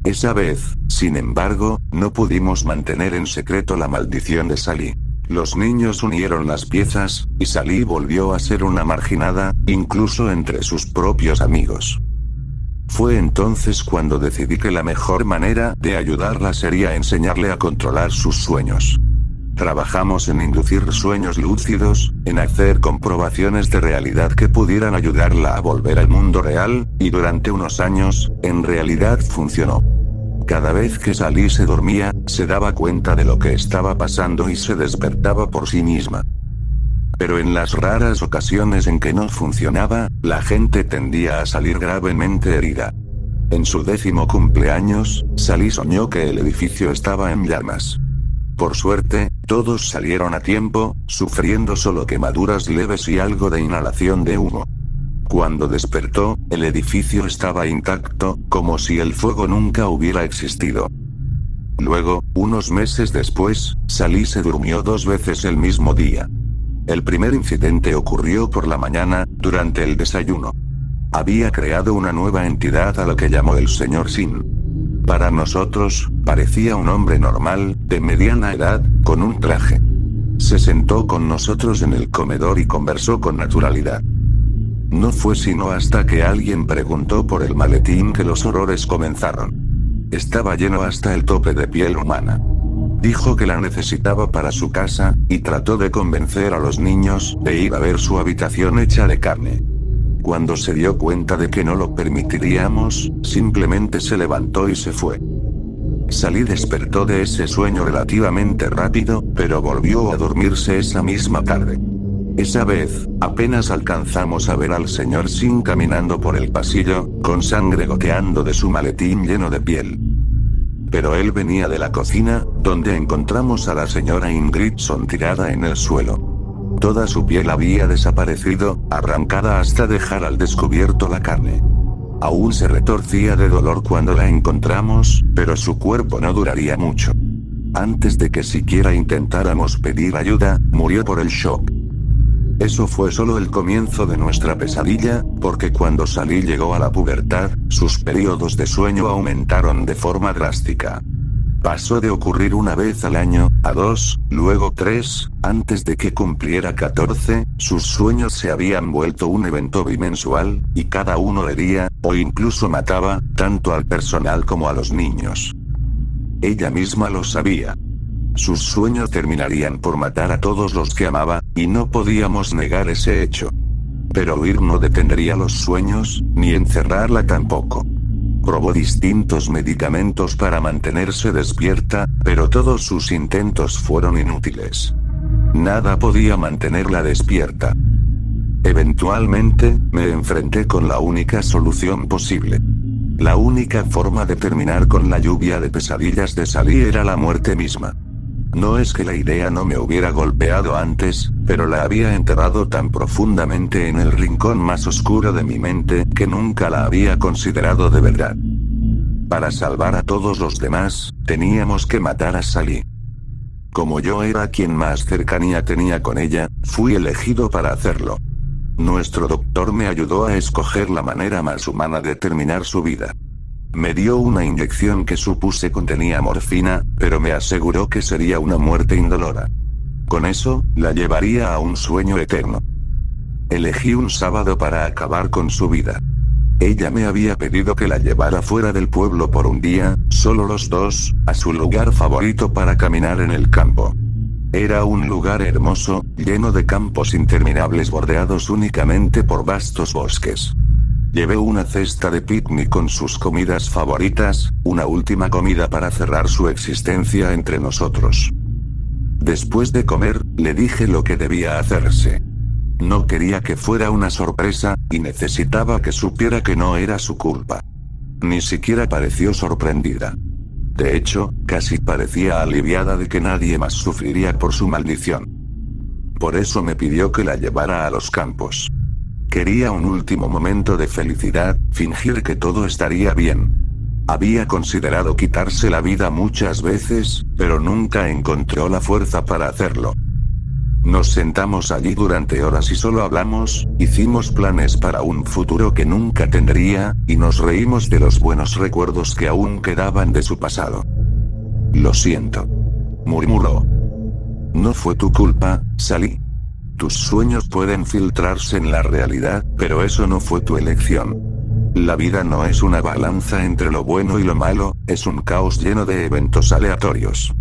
Esa vez, sin embargo, no pudimos mantener en secreto la maldición de Sally. Los niños unieron las piezas, y Sally volvió a ser una marginada, incluso entre sus propios amigos. Fue entonces cuando decidí que la mejor manera de ayudarla sería enseñarle a controlar sus sueños. Trabajamos en inducir sueños lúcidos, en hacer comprobaciones de realidad que pudieran ayudarla a volver al mundo real, y durante unos años, en realidad funcionó. Cada vez que Sally se dormía, se daba cuenta de lo que estaba pasando y se despertaba por sí misma. Pero en las raras ocasiones en que no funcionaba, la gente tendía a salir gravemente herida. En su 10º cumpleaños, Sally soñó que el edificio estaba en llamas. Por suerte, todos salieron a tiempo, sufriendo solo quemaduras leves y algo de inhalación de humo. Cuando despertó, el edificio estaba intacto, como si el fuego nunca hubiera existido. Luego, unos meses después, Sally se durmió 2 veces el mismo día. El primer incidente ocurrió por la mañana, durante el desayuno. Había creado una nueva entidad a lo que llamó el Sr. Sin. Para nosotros, parecía un hombre normal, de mediana edad, con un traje. Se sentó con nosotros en el comedor y conversó con naturalidad. No fue sino hasta que alguien preguntó por el maletín que los horrores comenzaron. Estaba lleno hasta el tope de piel humana. Dijo que la necesitaba para su casa, y trató de convencer a los niños de ir a ver su habitación hecha de carne. Cuando se dio cuenta de que no lo permitiríamos, simplemente se levantó y se fue. Sally despertó de ese sueño relativamente rápido, pero volvió a dormirse esa misma tarde. Esa vez, apenas alcanzamos a ver al señor Sin caminando por el pasillo, con sangre goteando de su maletín lleno de piel. Pero él venía de la cocina, donde encontramos a la señora Ingridson tirada en el suelo. Toda su piel había desaparecido, arrancada hasta dejar al descubierto la carne. Aún se retorcía de dolor cuando la encontramos, pero su cuerpo no duraría mucho. Antes de que siquiera intentáramos pedir ayuda, murió por el shock. Eso fue solo el comienzo de nuestra pesadilla, porque cuando Sally llegó a la pubertad, sus periodos de sueño aumentaron de forma drástica. Pasó de ocurrir una vez al año, a 2, luego 3, antes de que cumpliera 14, sus sueños se habían vuelto un evento bimensual, y cada uno hería, o incluso mataba, tanto al personal como a los niños. Ella misma lo sabía. Sus sueños terminarían por matar a todos los que amaba, y no podíamos negar ese hecho. Pero huir no detendría los sueños, ni encerrarla tampoco. Probó distintos medicamentos para mantenerse despierta, pero todos sus intentos fueron inútiles. Nada podía mantenerla despierta. Eventualmente, me enfrenté con la única solución posible. La única forma de terminar con la lluvia de pesadillas de Sally era la muerte misma. No es que la idea no me hubiera golpeado antes, pero la había enterrado tan profundamente en el rincón más oscuro de mi mente, que nunca la había considerado de verdad. Para salvar a todos los demás, teníamos que matar a Sally. Como yo era quien más cercanía tenía con ella, fui elegido para hacerlo. Nuestro doctor me ayudó a escoger la manera más humana de terminar su vida. Me dio una inyección que supuse contenía morfina, pero me aseguró que sería una muerte indolora. Con eso, la llevaría a un sueño eterno. Elegí un sábado para acabar con su vida. Ella me había pedido que la llevara fuera del pueblo por un día, solo los dos, a su lugar favorito para caminar en el campo. Era un lugar hermoso, lleno de campos interminables bordeados únicamente por vastos bosques. Llevé una cesta de picnic con sus comidas favoritas, una última comida para cerrar su existencia entre nosotros. Después de comer, le dije lo que debía hacerse. No quería que fuera una sorpresa, y necesitaba que supiera que no era su culpa. Ni siquiera pareció sorprendida. De hecho, casi parecía aliviada de que nadie más sufriría por su maldición. Por eso me pidió que la llevara a los campos. Quería un último momento de felicidad, fingir que todo estaría bien. Había considerado quitarse la vida muchas veces, pero nunca encontró la fuerza para hacerlo. Nos sentamos allí durante horas y solo hablamos, hicimos planes para un futuro que nunca tendría, y nos reímos de los buenos recuerdos que aún quedaban de su pasado. Lo siento, murmuró. No fue tu culpa, Sally. Tus sueños pueden filtrarse en la realidad, pero eso no fue tu elección. La vida no es una balanza entre lo bueno y lo malo, es un caos lleno de eventos aleatorios.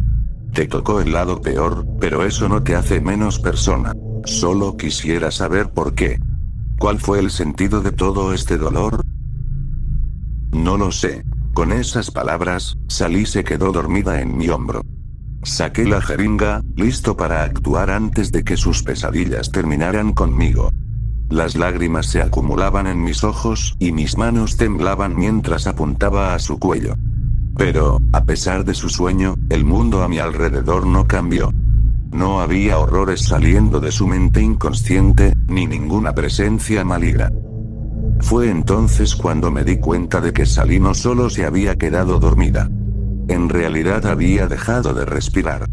Te tocó el lado peor, pero eso no te hace menos persona. Solo quisiera saber por qué. ¿Cuál fue el sentido de todo este dolor? No lo sé. Con esas palabras, Sally se quedó dormida en mi hombro. Saqué la jeringa, listo para actuar antes de que sus pesadillas terminaran conmigo. Las lágrimas se acumulaban en mis ojos, y mis manos temblaban mientras apuntaba a su cuello. Pero, a pesar de su sueño, el mundo a mi alrededor no cambió. No había horrores saliendo de su mente inconsciente, ni ninguna presencia maligna. Fue entonces cuando me di cuenta de que Sally no solo se había quedado dormida. En realidad había dejado de respirar.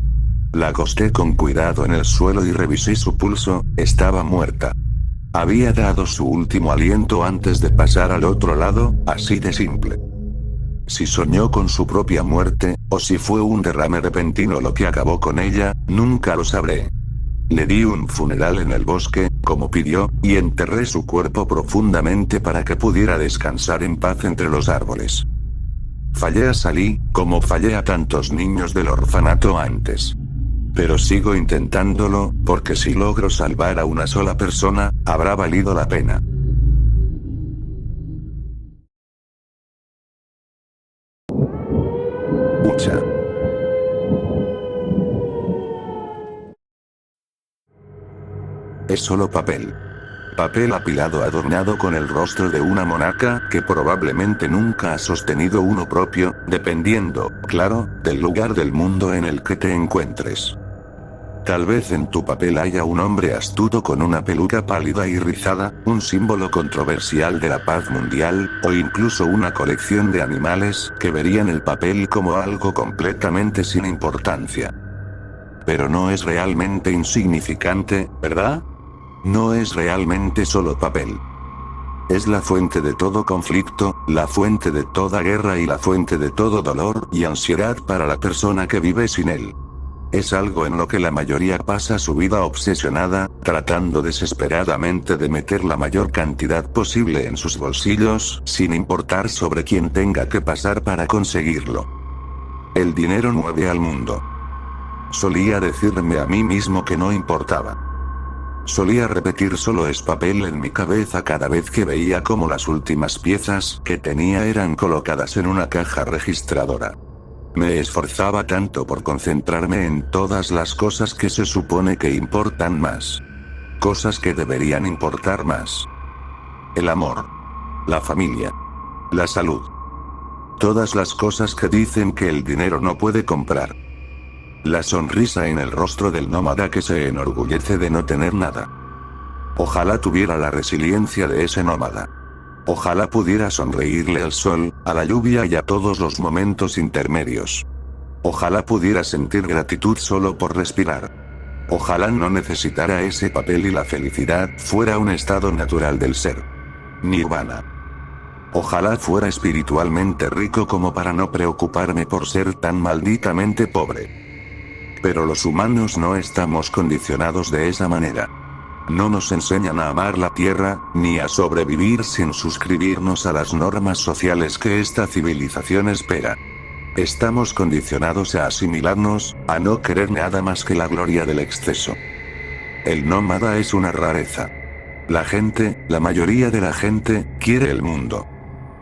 La acosté con cuidado en el suelo y revisé su pulso, estaba muerta. Había dado su último aliento antes de pasar al otro lado, así de simple. Si soñó con su propia muerte, o si fue un derrame repentino lo que acabó con ella, nunca lo sabré. Le di un funeral en el bosque, como pidió, y enterré su cuerpo profundamente para que pudiera descansar en paz entre los árboles. Fallé a Sally, como fallé a tantos niños del orfanato antes. Pero sigo intentándolo, porque si logro salvar a una sola persona, habrá valido la pena. Ucha. Es solo papel. Papel apilado adornado con el rostro de una monarca que probablemente nunca ha sostenido uno propio, dependiendo, claro, del lugar del mundo en el que te encuentres. Tal vez en tu papel haya un hombre astuto con una peluca pálida y rizada, un símbolo controversial de la paz mundial, o incluso una colección de animales que verían el papel como algo completamente sin importancia. Pero no es realmente insignificante, ¿verdad? No es realmente solo papel. Es la fuente de todo conflicto, la fuente de toda guerra y la fuente de todo dolor y ansiedad para la persona que vive sin él. Es algo en lo que la mayoría pasa su vida obsesionada, tratando desesperadamente de meter la mayor cantidad posible en sus bolsillos, sin importar sobre quién tenga que pasar para conseguirlo. El dinero mueve al mundo. Solía decirme a mí mismo que no importaba. Solía repetir solo es papel en mi cabeza cada vez que veía cómo las últimas piezas que tenía eran colocadas en una caja registradora. Me esforzaba tanto por concentrarme en todas las cosas que se supone que importan más. Cosas que deberían importar más. El amor. La familia. La salud. Todas las cosas que dicen que el dinero no puede comprar. La sonrisa en el rostro del nómada que se enorgullece de no tener nada. Ojalá tuviera la resiliencia de ese nómada. Ojalá pudiera sonreírle al sol, a la lluvia y a todos los momentos intermedios. Ojalá pudiera sentir gratitud solo por respirar. Ojalá no necesitara ese papel y la felicidad fuera un estado natural del ser. Nirvana. Ojalá fuera espiritualmente rico como para no preocuparme por ser tan malditamente pobre. Pero los humanos no estamos condicionados de esa manera. No nos enseñan a amar la tierra, ni a sobrevivir sin suscribirnos a las normas sociales que esta civilización espera. Estamos condicionados a asimilarnos, a no querer nada más que la gloria del exceso. El nómada es una rareza. La gente, la mayoría de la gente, quiere el mundo.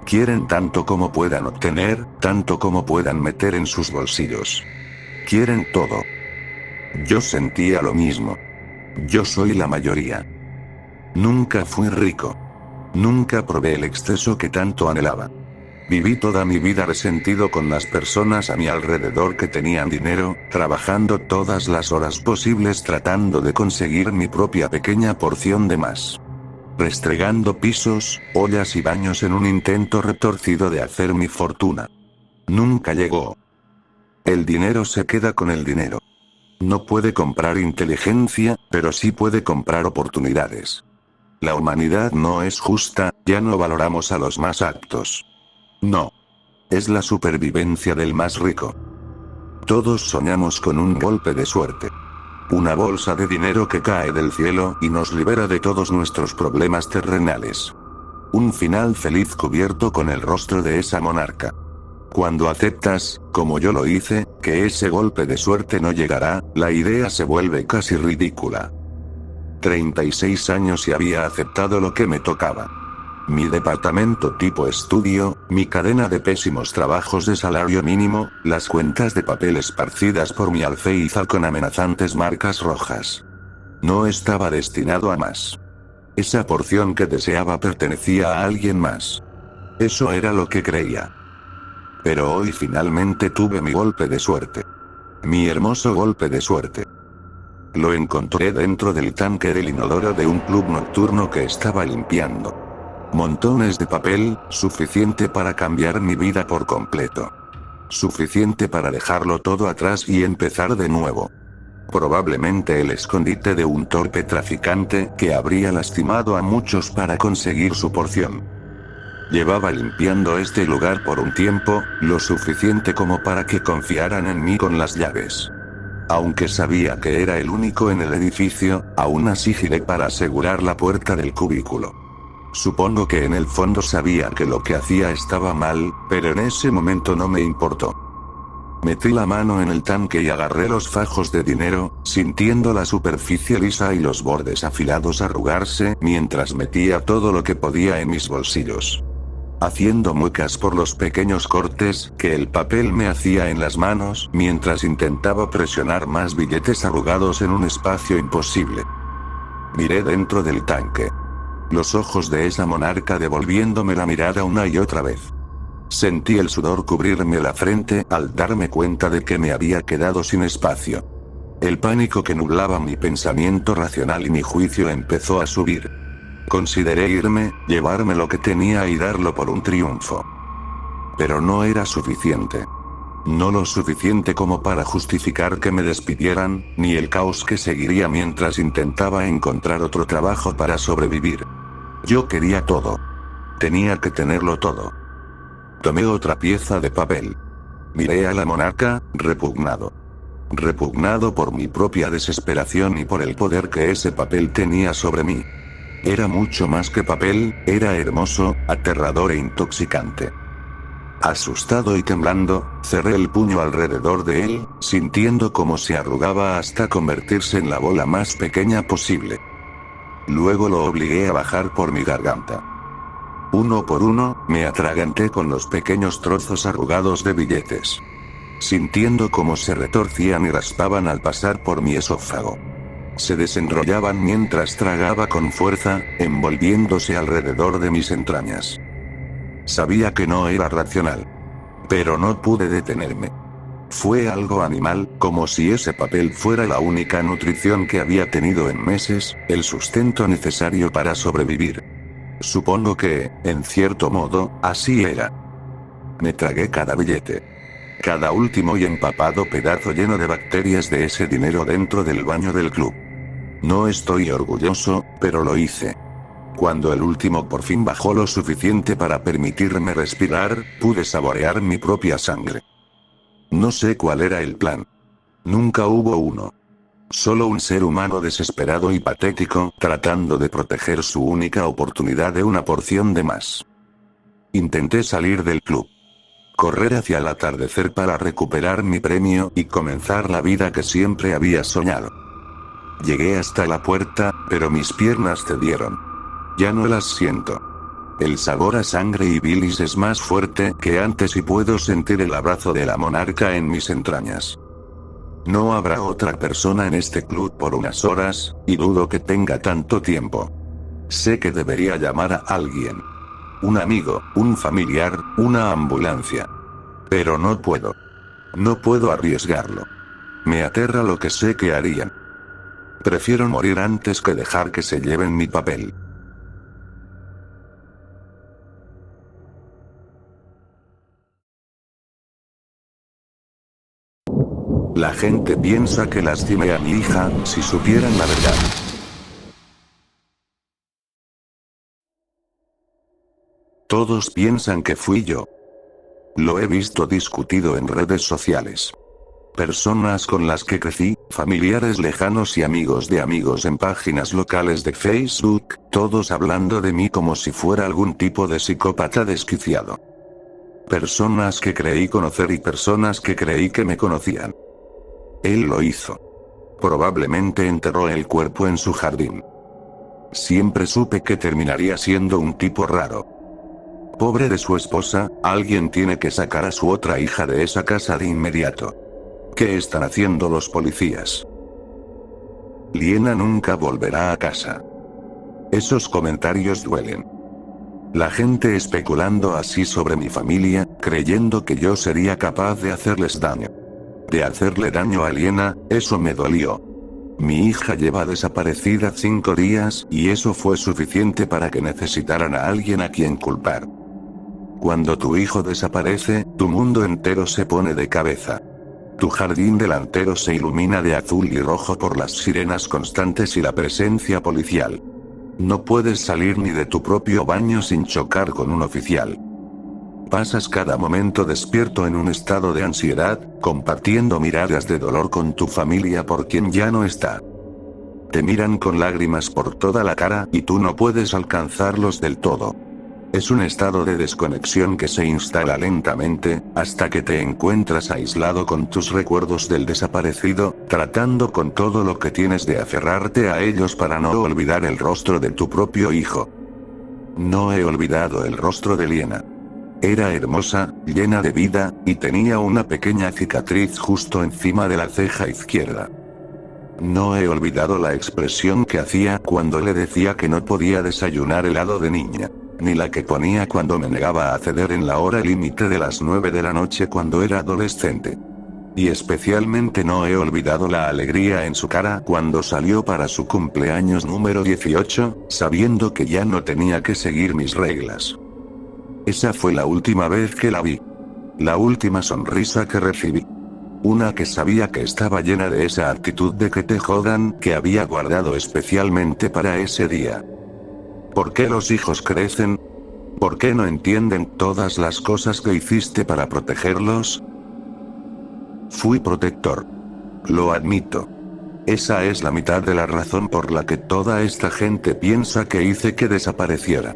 Quieren tanto como puedan obtener, tanto como puedan meter en sus bolsillos. Quieren todo. Yo sentía lo mismo. Yo soy la mayoría. Nunca fui rico. Nunca probé el exceso que tanto anhelaba. Viví toda mi vida resentido con las personas a mi alrededor que tenían dinero, trabajando todas las horas posibles tratando de conseguir mi propia pequeña porción de más. Restregando pisos, ollas y baños en un intento retorcido de hacer mi fortuna. Nunca llegó. El dinero se queda con el dinero. No puede comprar inteligencia, pero sí puede comprar oportunidades. La humanidad no es justa, ya no valoramos a los más aptos. No. Es la supervivencia del más rico. Todos soñamos con un golpe de suerte. Una bolsa de dinero que cae del cielo y nos libera de todos nuestros problemas terrenales. Un final feliz cubierto con el rostro de esa monarca. Cuando aceptas, como yo lo hice, que ese golpe de suerte no llegará, la idea se vuelve casi ridícula. 36 años y había aceptado lo que me tocaba. Mi departamento tipo estudio, mi cadena de pésimos trabajos de salario mínimo, las cuentas de papel esparcidas por mi alféizar con amenazantes marcas rojas. No estaba destinado a más. Esa porción que deseaba pertenecía a alguien más. Eso era lo que creía. Pero hoy finalmente tuve mi golpe de suerte. Mi hermoso golpe de suerte. Lo encontré dentro del tanque del inodoro de un club nocturno que estaba limpiando. Montones de papel, suficiente para cambiar mi vida por completo. Suficiente para dejarlo todo atrás y empezar de nuevo. Probablemente el escondite de un torpe traficante que habría lastimado a muchos para conseguir su porción. Llevaba limpiando este lugar por un tiempo, lo suficiente como para que confiaran en mí con las llaves. Aunque sabía que era el único en el edificio, aún así giré para asegurar la puerta del cubículo. Supongo que en el fondo sabía que lo que hacía estaba mal, pero en ese momento no me importó. Metí la mano en el tanque y agarré los fajos de dinero, sintiendo la superficie lisa y los bordes afilados arrugarse mientras metía todo lo que podía en mis bolsillos. Haciendo muecas por los pequeños cortes que el papel me hacía en las manos mientras intentaba presionar más billetes arrugados en un espacio imposible. Miré dentro del tanque. Los ojos de esa monarca devolviéndome la mirada una y otra vez. Sentí el sudor cubrirme la frente al darme cuenta de que me había quedado sin espacio. El pánico que nublaba mi pensamiento racional y mi juicio empezó a subir. Consideré irme, llevarme lo que tenía y darlo por un triunfo. Pero no era suficiente. No lo suficiente como para justificar que me despidieran, ni el caos que seguiría mientras intentaba encontrar otro trabajo para sobrevivir. Yo quería todo. Tenía que tenerlo todo. Tomé otra pieza de papel. Miré a la monarca, repugnado. Repugnado por mi propia desesperación y por el poder que ese papel tenía sobre mí. Era mucho más que papel, era hermoso, aterrador e intoxicante. Asustado y temblando, cerré el puño alrededor de él, sintiendo cómo se arrugaba hasta convertirse en la bola más pequeña posible. Luego lo obligué a bajar por mi garganta. Uno por uno, me atraganté con los pequeños trozos arrugados de billetes. Sintiendo cómo se retorcían y raspaban al pasar por mi esófago. Se desenrollaban mientras tragaba con fuerza, envolviéndose alrededor de mis entrañas. Sabía que no era racional. Pero no pude detenerme. Fue algo animal, como si ese papel fuera la única nutrición que había tenido en meses, el sustento necesario para sobrevivir. Supongo que, en cierto modo, así era. Me tragué cada billete. Cada último y empapado pedazo lleno de bacterias de ese dinero dentro del baño del club. No estoy orgulloso, pero lo hice. Cuando el último por fin bajó lo suficiente para permitirme respirar, pude saborear mi propia sangre. No sé cuál era el plan. Nunca hubo uno. Solo un ser humano desesperado y patético, tratando de proteger su única oportunidad de una porción de más. Intenté salir del club. Correr hacia el atardecer para recuperar mi premio y comenzar la vida que siempre había soñado. Llegué hasta la puerta, pero mis piernas cedieron. Ya no las siento. El sabor a sangre y bilis es más fuerte que antes y puedo sentir el abrazo de la monarca en mis entrañas. No habrá otra persona en este club por unas horas, y dudo que tenga tanto tiempo. Sé que debería llamar a alguien. Un amigo, un familiar, una ambulancia. Pero no puedo. No puedo arriesgarlo. Me aterra lo que sé que harían. Prefiero morir antes que dejar que se lleven mi papel. La gente piensa que lastimé a mi hija, si supieran la verdad. Todos piensan que fui yo. Lo he visto discutido en redes sociales. Personas con las que crecí, familiares lejanos y amigos en páginas locales de Facebook, todos hablando de mí como si fuera algún tipo de psicópata desquiciado. Personas que creí conocer y personas que creí que me conocían. Él lo hizo. Probablemente enterró el cuerpo en su jardín. Siempre supe que terminaría siendo un tipo raro. Pobre de su esposa, alguien tiene que sacar a su otra hija de esa casa de inmediato. ¿Qué están haciendo los policías? Liena nunca volverá a casa. Esos comentarios duelen. La gente especulando así sobre mi familia, creyendo que yo sería capaz de hacerles daño. De hacerle daño a Liena, eso me dolió. Mi hija lleva desaparecida 5 días, y eso fue suficiente para que necesitaran a alguien a quien culpar. Cuando tu hijo desaparece, tu mundo entero se pone de cabeza. Tu jardín delantero se ilumina de azul y rojo por las sirenas constantes y la presencia policial. No puedes salir ni de tu propio baño sin chocar con un oficial. Pasas cada momento despierto en un estado de ansiedad, compartiendo miradas de dolor con tu familia por quien ya no está. Te miran con lágrimas por toda la cara y tú no puedes alcanzarlos del todo. Es un estado de desconexión que se instala lentamente, hasta que te encuentras aislado con tus recuerdos del desaparecido, tratando con todo lo que tienes de aferrarte a ellos para no olvidar el rostro de tu propio hijo. No he olvidado el rostro de Liena. Era hermosa, llena de vida, y tenía una pequeña cicatriz justo encima de la ceja izquierda. No he olvidado la expresión que hacía cuando le decía que no podía desayunar helado de niña, ni la que ponía cuando me negaba a ceder en la hora límite de las 9 de la noche cuando era adolescente. Y especialmente no he olvidado la alegría en su cara cuando salió para su cumpleaños número 18, sabiendo que ya no tenía que seguir mis reglas. Esa fue la última vez que la vi. La última sonrisa que recibí. Una que sabía que estaba llena de esa actitud de que te jodan que había guardado especialmente para ese día. ¿Por qué los hijos crecen? ¿Por qué no entienden todas las cosas que hiciste para protegerlos? Fui protector. Lo admito. Esa es la mitad de la razón por la que toda esta gente piensa que hice que desapareciera.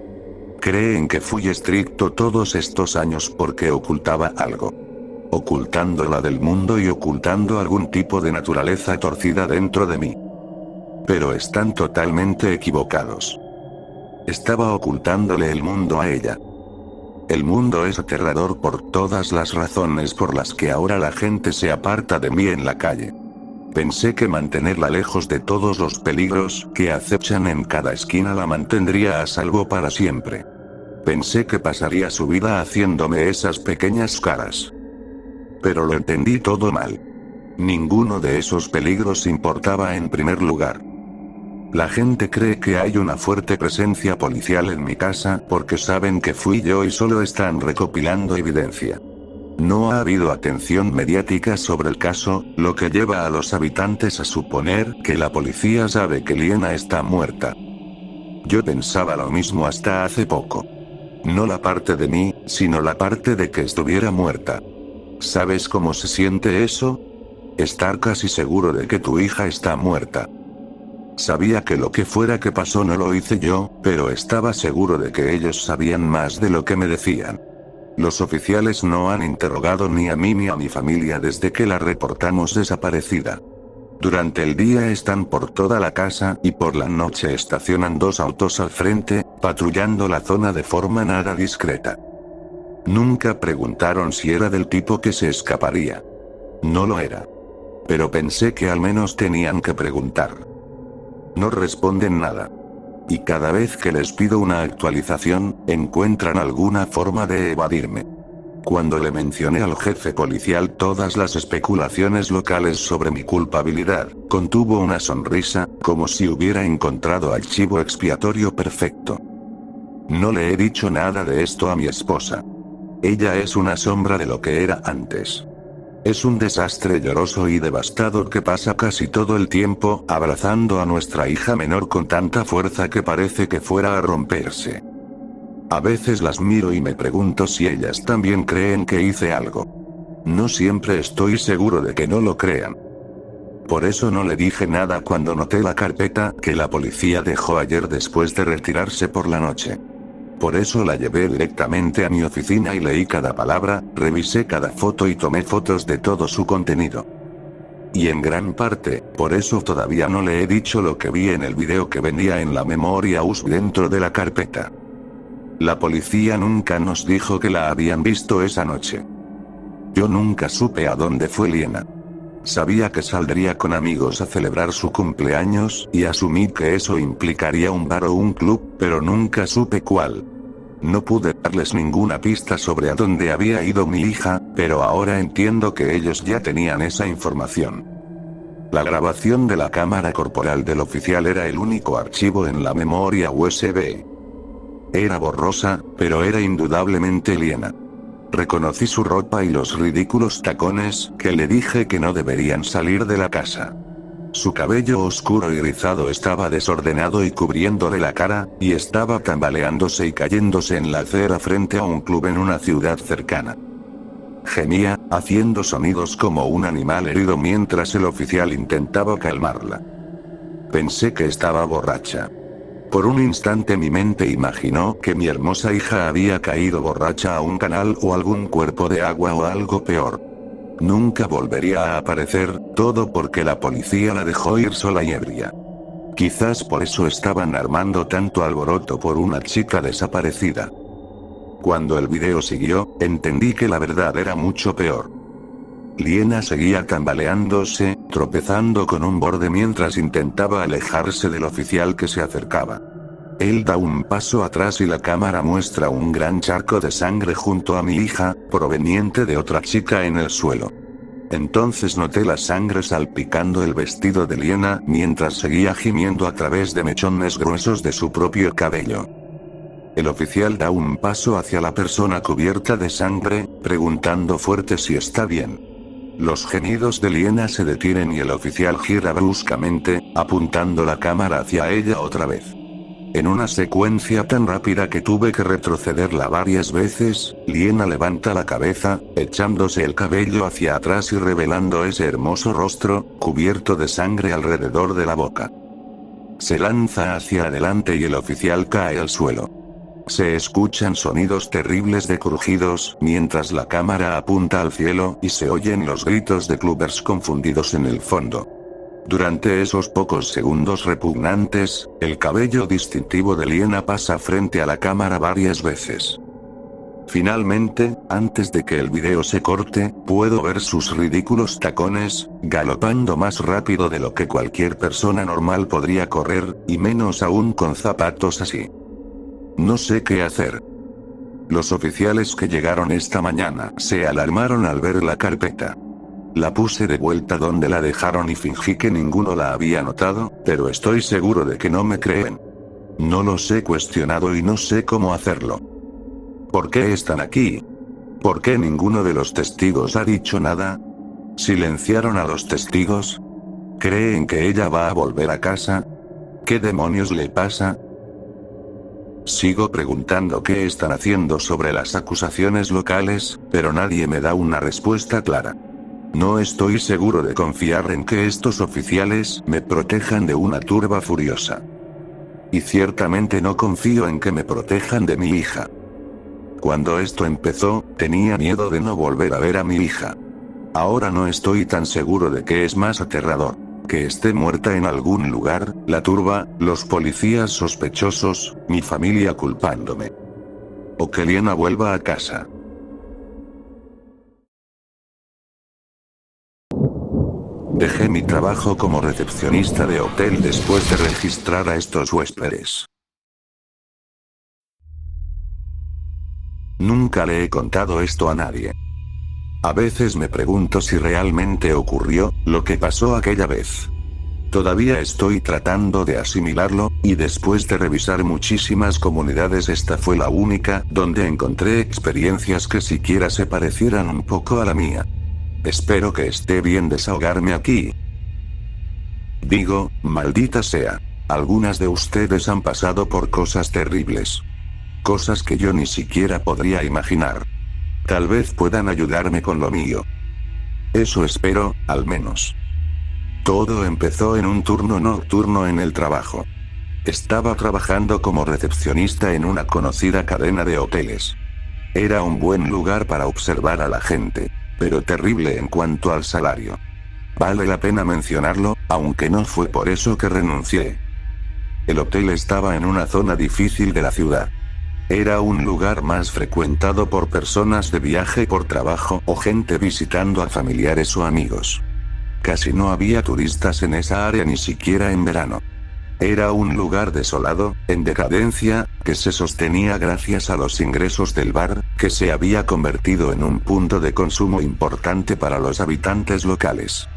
Creen que fui estricto todos estos años porque ocultaba algo. Ocultándola del mundo y ocultando algún tipo de naturaleza torcida dentro de mí. Pero están totalmente equivocados. Estaba ocultándole el mundo a ella. El mundo es aterrador por todas las razones por las que ahora la gente se aparta de mí en la calle. Pensé que mantenerla lejos de todos los peligros que acechan en cada esquina la mantendría a salvo para siempre. Pensé que pasaría su vida haciéndome esas pequeñas caras. Pero lo entendí todo mal. Ninguno de esos peligros importaba en primer lugar. La gente cree que hay una fuerte presencia policial en mi casa porque saben que fui yo y solo están recopilando evidencia. No ha habido atención mediática sobre el caso, lo que lleva a los habitantes a suponer que la policía sabe que Liena está muerta. Yo pensaba lo mismo hasta hace poco. No la parte de mí, sino la parte de que estuviera muerta. ¿Sabes cómo se siente eso? Estar casi seguro de que tu hija está muerta. Sabía que lo que fuera que pasó no lo hice yo, pero estaba seguro de que ellos sabían más de lo que me decían. Los oficiales no han interrogado ni a mí ni a mi familia desde que la reportamos desaparecida. Durante el día están por toda la casa y por la noche estacionan 2 autos al frente, patrullando la zona de forma nada discreta. Nunca preguntaron si era del tipo que se escaparía. No lo era. Pero pensé que al menos tenían que preguntar. No responden nada. Y cada vez que les pido una actualización, encuentran alguna forma de evadirme. Cuando le mencioné al jefe policial todas las especulaciones locales sobre mi culpabilidad, contuvo una sonrisa, como si hubiera encontrado al chivo expiatorio perfecto. No le he dicho nada de esto a mi esposa. Ella es una sombra de lo que era antes. Es un desastre lloroso y devastador que pasa casi todo el tiempo abrazando a nuestra hija menor con tanta fuerza que parece que fuera a romperse. A veces las miro y me pregunto si ellas también creen que hice algo. No siempre estoy seguro de que no lo crean. Por eso no le dije nada cuando noté la carpeta que la policía dejó ayer después de retirarse por la noche. Por eso la llevé directamente a mi oficina y leí cada palabra, revisé cada foto y tomé fotos de todo su contenido. Y en gran parte, por eso todavía no le he dicho lo que vi en el video que venía en la memoria USB dentro de la carpeta. La policía nunca nos dijo que la habían visto esa noche. Yo nunca supe a dónde fue Liena. Sabía que saldría con amigos a celebrar su cumpleaños, y asumí que eso implicaría un bar o un club, pero nunca supe cuál. No pude darles ninguna pista sobre a dónde había ido mi hija, pero ahora entiendo que ellos ya tenían esa información. La grabación de la cámara corporal del oficial era el único archivo en la memoria USB. Era borrosa, pero era indudablemente Liena. Reconocí su ropa y los ridículos tacones, que le dije que no deberían salir de la casa. Su cabello oscuro y rizado estaba desordenado y cubriéndole la cara, y estaba tambaleándose y cayéndose en la acera frente a un club en una ciudad cercana. Gemía, haciendo sonidos como un animal herido mientras el oficial intentaba calmarla. Pensé que estaba borracha. Por un instante mi mente imaginó que mi hermosa hija había caído borracha a un canal o algún cuerpo de agua o algo peor. Nunca volvería a aparecer, todo porque la policía la dejó ir sola y ebria. Quizás por eso estaban armando tanto alboroto por una chica desaparecida. Cuando el video siguió, entendí que la verdad era mucho peor. Liena seguía tambaleándose, tropezando con un borde mientras intentaba alejarse del oficial que se acercaba. Él da un paso atrás y la cámara muestra un gran charco de sangre junto a mi hija, proveniente de otra chica en el suelo. Entonces noté la sangre salpicando el vestido de Liena mientras seguía gimiendo a través de mechones gruesos de su propio cabello. El oficial da un paso hacia la persona cubierta de sangre, preguntando fuerte si está bien. Los gemidos de Liena se detienen y el oficial gira bruscamente, apuntando la cámara hacia ella otra vez. En una secuencia tan rápida que tuve que retrocederla varias veces, Liena levanta la cabeza, echándose el cabello hacia atrás y revelando ese hermoso rostro, cubierto de sangre alrededor de la boca. Se lanza hacia adelante y el oficial cae al suelo. Se escuchan sonidos terribles de crujidos, mientras la cámara apunta al cielo y se oyen los gritos de clubbers confundidos en el fondo. Durante esos pocos segundos repugnantes, el cabello distintivo de Liena pasa frente a la cámara varias veces. Finalmente, antes de que el video se corte, puedo ver sus ridículos tacones, galopando más rápido de lo que cualquier persona normal podría correr, y menos aún con zapatos así. No sé qué hacer. Los oficiales que llegaron esta mañana se alarmaron al ver la carpeta. La puse de vuelta donde la dejaron y fingí que ninguno la había notado, pero estoy seguro de que no me creen. No los he cuestionado y no sé cómo hacerlo. ¿Por qué están aquí? ¿Por qué ninguno de los testigos ha dicho nada? ¿Silenciaron a los testigos? ¿Creen que ella va a volver a casa? ¿Qué demonios le pasa? Sigo preguntando qué están haciendo sobre las acusaciones locales, pero nadie me da una respuesta clara. No estoy seguro de confiar en que estos oficiales me protejan de una turba furiosa. Y ciertamente no confío en que me protejan de mi hija. Cuando esto empezó, tenía miedo de no volver a ver a mi hija. Ahora no estoy tan seguro de que es más aterrador. Que esté muerta en algún lugar, la turba, los policías sospechosos, mi familia culpándome. O que Liena vuelva a casa. Dejé mi trabajo como recepcionista de hotel después de registrar a estos huéspedes. Nunca le he contado esto a nadie. A veces me pregunto si realmente ocurrió, lo que pasó aquella vez. Todavía estoy tratando de asimilarlo, y después de revisar muchísimas comunidades esta fue la única donde encontré experiencias que siquiera se parecieran un poco a la mía. Espero que esté bien desahogarme aquí. Digo, maldita sea. Algunas de ustedes han pasado por cosas terribles. Cosas que yo ni siquiera podría imaginar. Tal vez puedan ayudarme con lo mío. Eso espero, al menos. Todo empezó en un turno nocturno en el trabajo. Estaba trabajando como recepcionista en una conocida cadena de hoteles. Era un buen lugar para observar a la gente, pero terrible en cuanto al salario. Vale la pena mencionarlo, aunque no fue por eso que renuncié. El hotel estaba en una zona difícil de la ciudad. Era un lugar más frecuentado por personas de viaje por trabajo o gente visitando a familiares o amigos. Casi no había turistas en esa área ni siquiera en verano. Era un lugar desolado, en decadencia, que se sostenía gracias a los ingresos del bar, que se había convertido en un punto de consumo importante para los habitantes locales.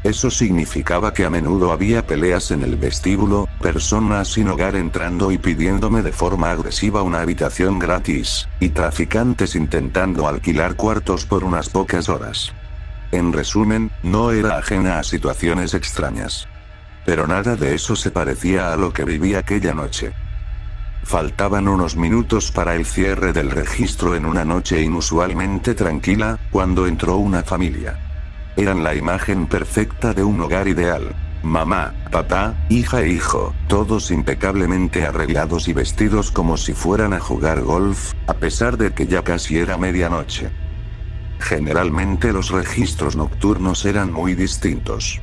Eso significaba que a menudo había peleas en el vestíbulo, personas sin hogar entrando y pidiéndome de forma agresiva una habitación gratis, y traficantes intentando alquilar cuartos por unas pocas horas. En resumen, no era ajena a situaciones extrañas. Pero nada de eso se parecía a lo que viví aquella noche. Faltaban unos minutos para el cierre del registro en una noche inusualmente tranquila, cuando entró una familia. Eran la imagen perfecta de un hogar ideal. Mamá, papá, hija e hijo, todos impecablemente arreglados y vestidos como si fueran a jugar golf, a pesar de que ya casi era medianoche. Generalmente los registros nocturnos eran muy distintos.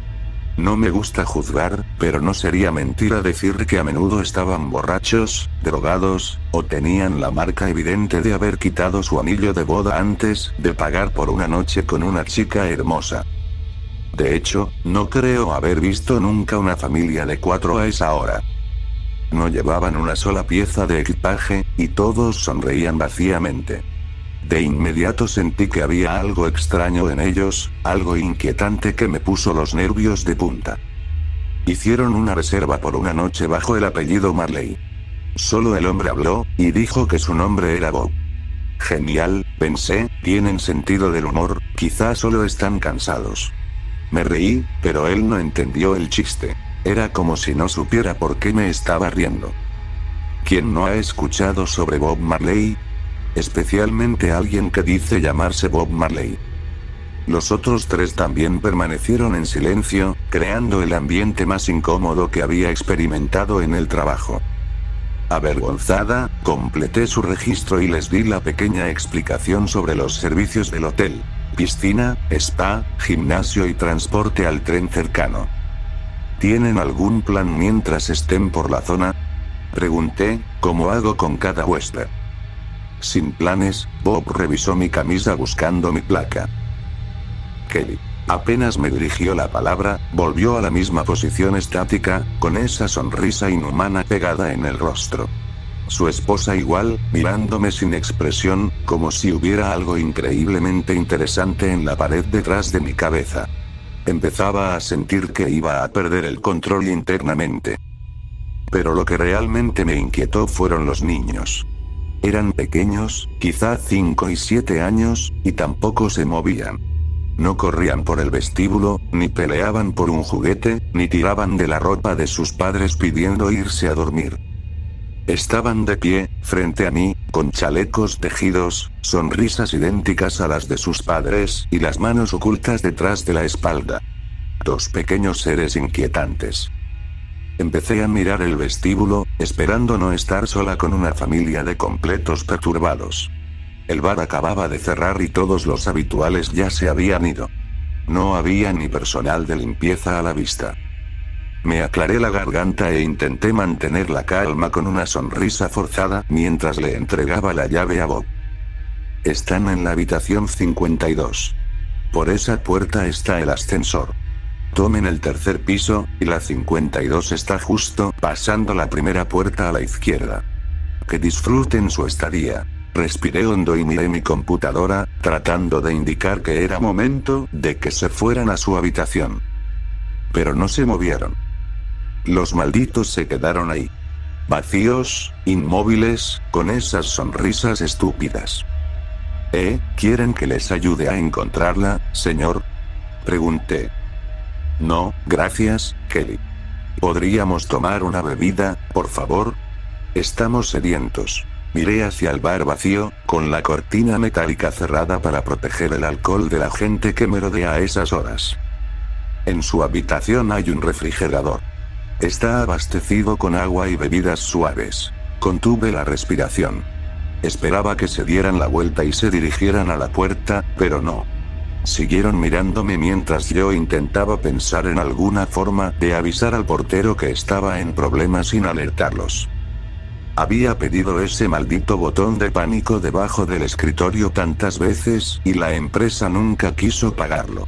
No me gusta juzgar, pero no sería mentira decir que a menudo estaban borrachos, drogados, o tenían la marca evidente de haber quitado su anillo de boda antes de pagar por una noche con una chica hermosa. De hecho, no creo haber visto nunca una familia de 4 a esa hora. No llevaban una sola pieza de equipaje, y todos sonreían vacíamente. De inmediato sentí que había algo extraño en ellos, algo inquietante que me puso los nervios de punta. Hicieron una reserva por una noche bajo el apellido Marley. Solo el hombre habló, y dijo que su nombre era Bob. Genial, pensé, tienen sentido del humor, quizá solo están cansados. Me reí, pero él no entendió el chiste. Era como si no supiera por qué me estaba riendo. ¿Quién no ha escuchado sobre Bob Marley? Especialmente alguien que dice llamarse Bob Marley. Los otros 3 también permanecieron en silencio, creando el ambiente más incómodo que había experimentado en el trabajo. Avergonzada, completé su registro y les di la pequeña explicación sobre los servicios del hotel: piscina, spa, gimnasio y transporte al tren cercano. ¿Tienen algún plan mientras estén por la zona?, pregunté, como hago con cada huésped. Sin planes, Bob revisó mi camisa buscando mi placa. Kelly. Apenas me dirigió la palabra, volvió a la misma posición estática, con esa sonrisa inhumana pegada en el rostro. Su esposa igual, mirándome sin expresión, como si hubiera algo increíblemente interesante en la pared detrás de mi cabeza. Empezaba a sentir que iba a perder el control internamente. Pero lo que realmente me inquietó fueron los niños. Eran pequeños, quizá 5 y 7 años, y tampoco se movían. No corrían por el vestíbulo, ni peleaban por un juguete, ni tiraban de la ropa de sus padres pidiendo irse a dormir. Estaban de pie, frente a mí, con chalecos tejidos, sonrisas idénticas a las de sus padres, y las manos ocultas detrás de la espalda. 2 pequeños seres inquietantes. Empecé a mirar el vestíbulo, esperando no estar sola con una familia de completos perturbados. El bar acababa de cerrar y todos los habituales ya se habían ido. No había ni personal de limpieza a la vista. Me aclaré la garganta e intenté mantener la calma con una sonrisa forzada mientras le entregaba la llave a Bob. Están en la habitación 52. Por esa puerta está el ascensor. Tomen el tercer piso, y la 52 está justo pasando la primera puerta a la izquierda. Que disfruten su estadía. Respiré hondo y miré mi computadora, tratando de indicar que era momento de que se fueran a su habitación. Pero no se movieron. Los malditos se quedaron ahí. Vacíos, inmóviles, con esas sonrisas estúpidas. ¿Quieren que les ayude a encontrarla, señor?, pregunté. No, gracias, Kelly. ¿Podríamos tomar una bebida, por favor? Estamos sedientos. Miré hacia el bar vacío, con la cortina metálica cerrada para proteger el alcohol de la gente que merodea a esas horas. En su habitación hay un refrigerador. Está abastecido con agua y bebidas suaves. Contuve la respiración. Esperaba que se dieran la vuelta y se dirigieran a la puerta, pero no. Siguieron mirándome mientras yo intentaba pensar en alguna forma de avisar al portero que estaba en problemas sin alertarlos. Había pedido ese maldito botón de pánico debajo del escritorio tantas veces y la empresa nunca quiso pagarlo.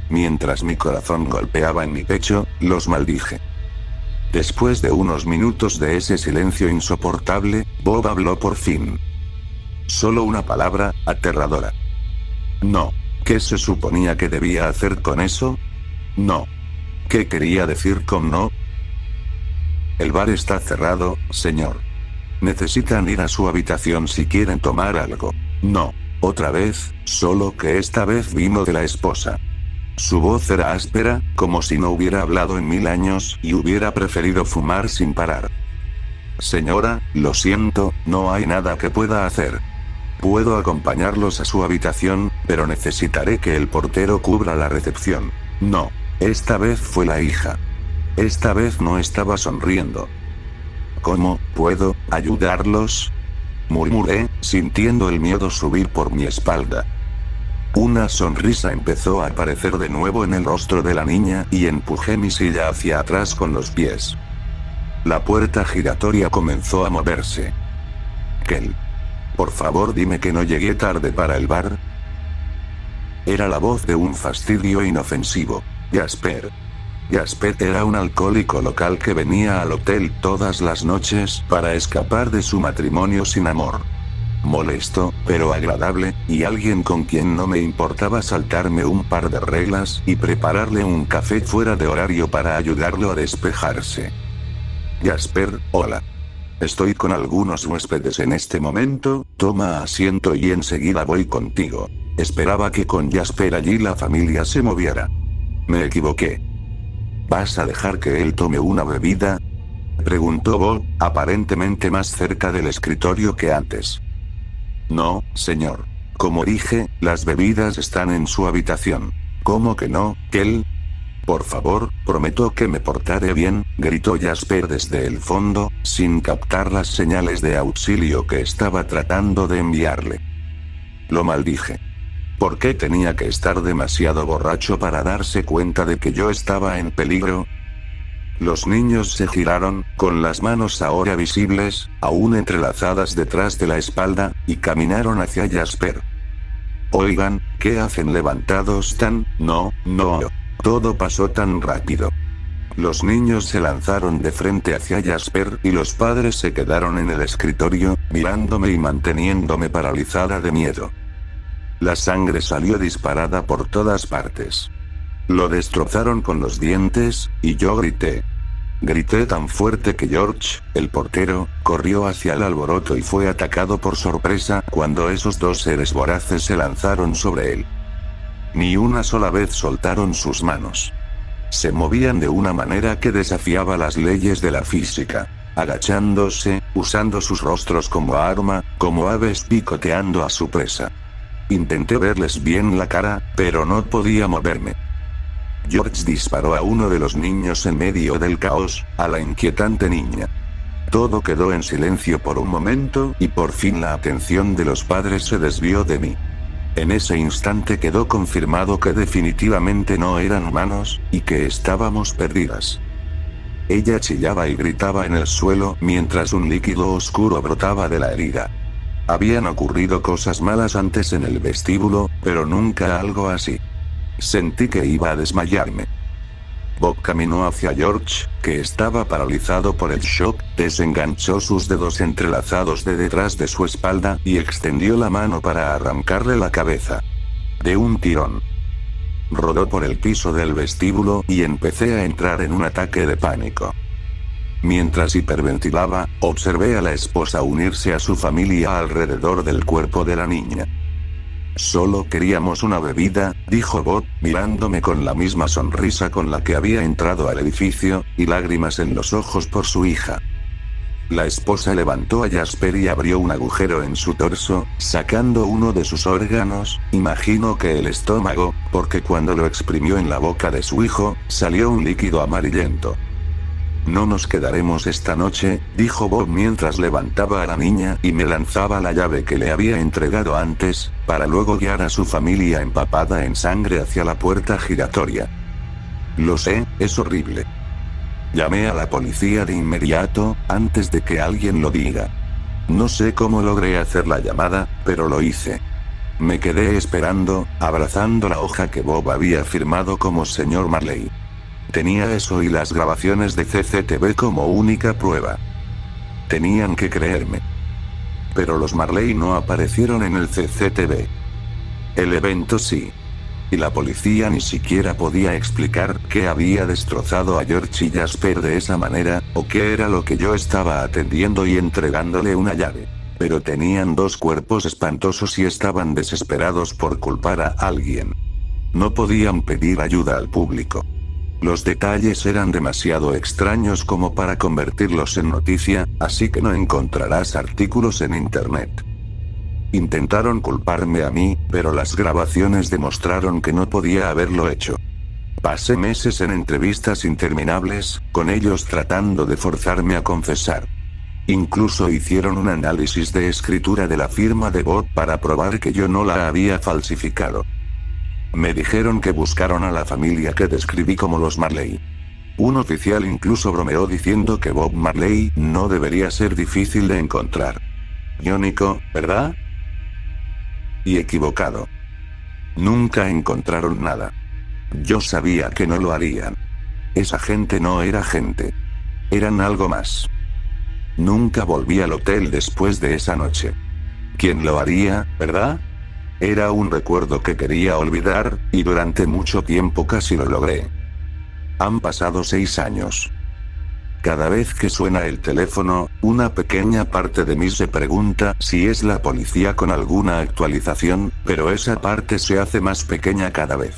Mientras mi corazón golpeaba en mi pecho, los maldije. Después de unos minutos de ese silencio insoportable, Bob habló por fin. Solo una palabra, aterradora. No. ¿Qué se suponía que debía hacer con eso? No. ¿Qué quería decir con no? El bar está cerrado, señor. Necesitan ir a su habitación si quieren tomar algo. No. Otra vez, solo que esta vez vino de la esposa. Su voz era áspera, como si no hubiera hablado en 1000 años y hubiera preferido fumar sin parar. Señora, lo siento, no hay nada que pueda hacer. Puedo acompañarlos a su habitación, pero necesitaré que el portero cubra la recepción. No. Esta vez fue la hija. Esta vez no estaba sonriendo. ¿Cómo puedo ayudarlos?, murmuré, sintiendo el miedo subir por mi espalda. Una sonrisa empezó a aparecer de nuevo en el rostro de la niña y empujé mi silla hacia atrás con los pies. La puerta giratoria comenzó a moverse. Kel, por favor dime que no llegué tarde para el bar. Era la voz de un fastidio inofensivo. Jasper. Jasper era un alcohólico local que venía al hotel todas las noches para escapar de su matrimonio sin amor. Molesto, pero agradable, y alguien con quien no me importaba saltarme un par de reglas y prepararle un café fuera de horario para ayudarlo a despejarse. Jasper, hola. Estoy con algunos huéspedes en este momento, toma asiento y enseguida voy contigo. Esperaba que con Jasper allí la familia se moviera. Me equivoqué. ¿Vas a dejar que él tome una bebida?, preguntó Bob, aparentemente más cerca del escritorio que antes. No, señor. Como dije, las bebidas están en su habitación. ¿Cómo que no, Kel? Por favor, prometo que me portaré bien, gritó Jasper desde el fondo, sin captar las señales de auxilio que estaba tratando de enviarle. Lo maldije. ¿Por qué tenía que estar demasiado borracho para darse cuenta de que yo estaba en peligro? Los niños se giraron, con las manos ahora visibles, aún entrelazadas detrás de la espalda, y caminaron hacia Jasper. Oigan, ¿qué hacen levantados tan? No. Todo pasó tan rápido. Los niños se lanzaron de frente hacia Jasper y los padres se quedaron en el escritorio, mirándome y manteniéndome paralizada de miedo. La sangre salió disparada por todas partes. Lo destrozaron con los dientes, y yo grité. Grité tan fuerte que George, el portero, corrió hacia el alboroto y fue atacado por sorpresa cuando esos dos seres voraces se lanzaron sobre él. Ni una sola vez soltaron sus manos. Se movían de una manera que desafiaba las leyes de la física, agachándose, usando sus rostros como arma, como aves picoteando a su presa. Intenté verles bien la cara, pero no podía moverme. George disparó a uno de los niños en medio del caos, a la inquietante niña. Todo quedó en silencio por un momento y por fin la atención de los padres se desvió de mí. En ese instante quedó confirmado que definitivamente no eran humanos, y que estábamos perdidas. Ella chillaba y gritaba en el suelo mientras un líquido oscuro brotaba de la herida. Habían ocurrido cosas malas antes en el vestíbulo, pero nunca algo así. Sentí que iba a desmayarme. Bob caminó hacia George, que estaba paralizado por el shock, desenganchó sus dedos entrelazados de detrás de su espalda y extendió la mano para arrancarle la cabeza. De un tirón. Rodó por el piso del vestíbulo y empecé a entrar en un ataque de pánico. Mientras hiperventilaba, observé a la esposa unirse a su familia alrededor del cuerpo de la niña. Solo queríamos una bebida, dijo Bob, mirándome con la misma sonrisa con la que había entrado al edificio, y lágrimas en los ojos por su hija. La esposa levantó a Jasper y abrió un agujero en su torso, sacando uno de sus órganos, imagino que el estómago, porque cuando lo exprimió en la boca de su hijo, salió un líquido amarillento. No nos quedaremos esta noche, dijo Bob mientras levantaba a la niña y me lanzaba la llave que le había entregado antes, para luego guiar a su familia empapada en sangre hacia la puerta giratoria. Lo sé, es horrible. Llamé a la policía de inmediato, antes de que alguien lo diga. No sé cómo logré hacer la llamada, pero lo hice. Me quedé esperando, abrazando la hoja que Bob había firmado como señor Marley. Tenía eso y las grabaciones de CCTV como única prueba. Tenían que creerme. Pero los Marley no aparecieron en el CCTV. El evento sí. Y la policía ni siquiera podía explicar qué había destrozado a George y Jasper de esa manera, o qué era lo que yo estaba atendiendo y entregándole una llave. Pero tenían dos cuerpos espantosos y estaban desesperados por culpar a alguien. No podían pedir ayuda al público. Los detalles eran demasiado extraños como para convertirlos en noticia, así que no encontrarás artículos en internet. Intentaron culparme a mí, pero las grabaciones demostraron que no podía haberlo hecho. Pasé meses en entrevistas interminables, con ellos tratando de forzarme a confesar. Incluso hicieron un análisis de escritura de la firma de Bob para probar que yo no la había falsificado. Me dijeron que buscaron a la familia que describí como los Marley. Un oficial incluso bromeó diciendo que Bob Marley no debería ser difícil de encontrar. Iónico, ¿verdad? Y equivocado. Nunca encontraron nada. Yo sabía que no lo harían. Esa gente no era gente. Eran algo más. Nunca volví al hotel después de esa noche. ¿Quién lo haría, verdad? Era un recuerdo que quería olvidar, y durante mucho tiempo casi lo logré. Han pasado 6 años. Cada vez que suena el teléfono, una pequeña parte de mí se pregunta si es la policía con alguna actualización, pero esa parte se hace más pequeña cada vez.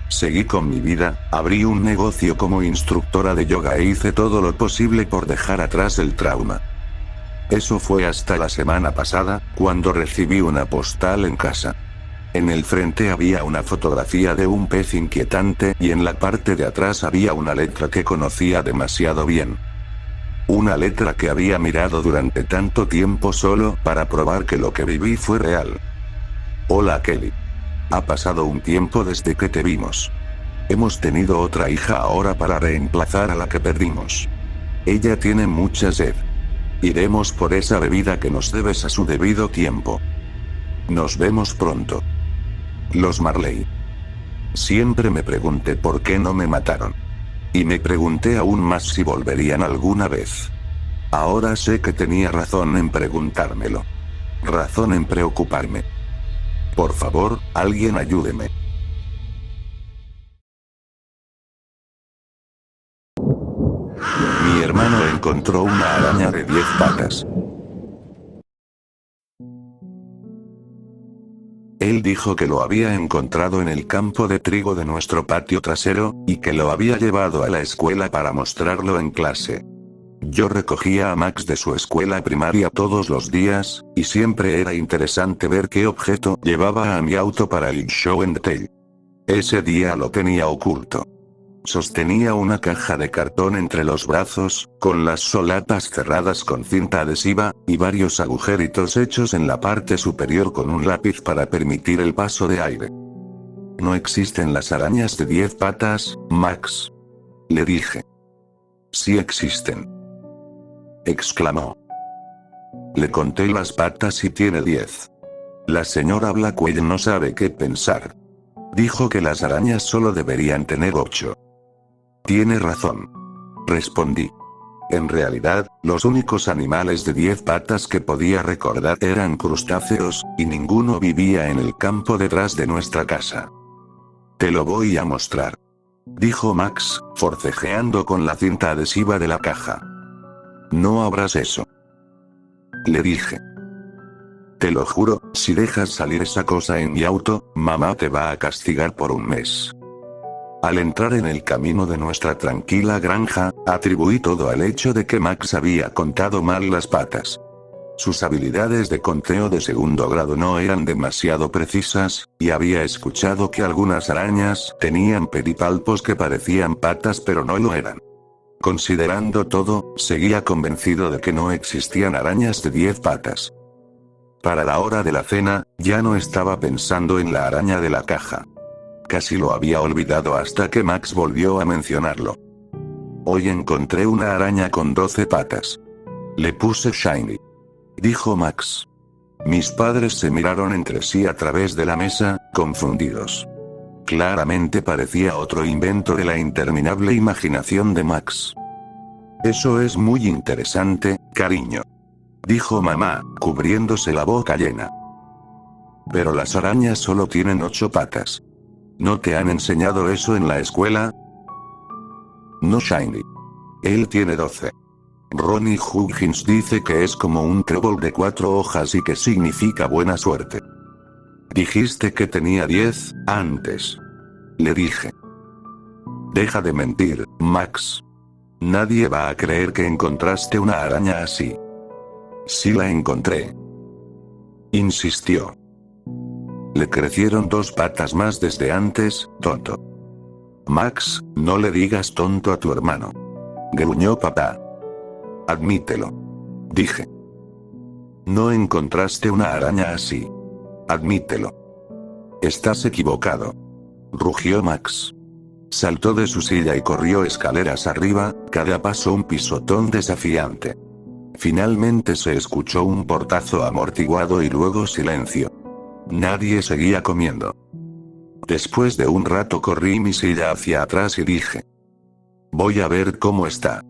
Seguí con mi vida, abrí un negocio como instructora de yoga e hice todo lo posible por dejar atrás el trauma. Eso fue hasta la semana pasada, cuando recibí una postal en casa. En el frente había una fotografía de un pez inquietante y en la parte de atrás había una letra que conocía demasiado bien. Una letra que había mirado durante tanto tiempo solo para probar que lo que viví fue real. Hola Kelly. Ha pasado un tiempo desde que te vimos. Hemos tenido otra hija ahora para reemplazar a la que perdimos. Ella tiene mucha sed. Iremos por esa bebida que nos debes a su debido tiempo. Nos vemos pronto. Los Marley. Siempre me pregunté por qué no me mataron. Y me pregunté aún más si volverían alguna vez. Ahora sé que tenía razón en preguntármelo. Razón en preocuparme. Por favor, alguien ayúdeme. Mi hermano encontró una araña de 10 patas. Él dijo que lo había encontrado en el campo de trigo de nuestro patio trasero, y que lo había llevado a la escuela para mostrarlo en clase. Yo recogía a Max de su escuela primaria todos los días, y siempre era interesante ver qué objeto llevaba a mi auto para el show and tell. Ese día lo tenía oculto. Sostenía una caja de cartón entre los brazos, con las solapas cerradas con cinta adhesiva, y varios agujeritos hechos en la parte superior con un lápiz para permitir el paso de aire. No existen las arañas de 10 patas, Max. Le dije. Sí existen. Exclamó. Le conté las patas y tiene 10. La señora Blackwell no sabe qué pensar. Dijo que las arañas solo deberían tener 8. Tiene razón. Respondí. En realidad, los únicos animales de 10 patas que podía recordar eran crustáceos, y ninguno vivía en el campo detrás de nuestra casa. Te lo voy a mostrar. Dijo Max, forcejeando con la cinta adhesiva de la caja. No abras eso. Le dije. Te lo juro, si dejas salir esa cosa en mi auto, mamá te va a castigar por un mes. Al entrar en el camino de nuestra tranquila granja, atribuí todo al hecho de que Max había contado mal las patas. Sus habilidades de conteo de segundo grado no eran demasiado precisas, y había escuchado que algunas arañas tenían pedipalpos que parecían patas pero no lo eran. Considerando todo, seguía convencido de que no existían arañas de 10 patas. Para la hora de la cena, ya no estaba pensando en la araña de la caja. Casi lo había olvidado hasta que Max volvió a mencionarlo. Hoy encontré una araña con 12 patas. Le puse Shiny. Dijo Max. Mis padres se miraron entre sí a través de la mesa, confundidos. Claramente parecía otro invento de la interminable imaginación de Max. Eso es muy interesante, cariño. Dijo mamá, cubriéndose la boca llena. Pero las arañas solo tienen 8 patas. ¿No te han enseñado eso en la escuela? No Shiny. Él tiene 12. Ronnie Huggins dice que es como un trébol de 4 hojas y que significa buena suerte. Dijiste que tenía 10, antes. Le dije. Deja de mentir, Max. Nadie va a creer que encontraste una araña así. Sí la encontré. Insistió. Le crecieron 2 patas más desde antes, tonto. Max, no le digas tonto a tu hermano. Gruñó papá. Admítelo. Dije. No encontraste una araña así. Admítelo. Estás equivocado. Rugió Max. Saltó de su silla y corrió escaleras arriba, cada paso un pisotón desafiante. Finalmente se escuchó un portazo amortiguado y luego silencio. Nadie seguía comiendo. Después de un rato corrí mi silla hacia atrás y dije. Voy a ver cómo está.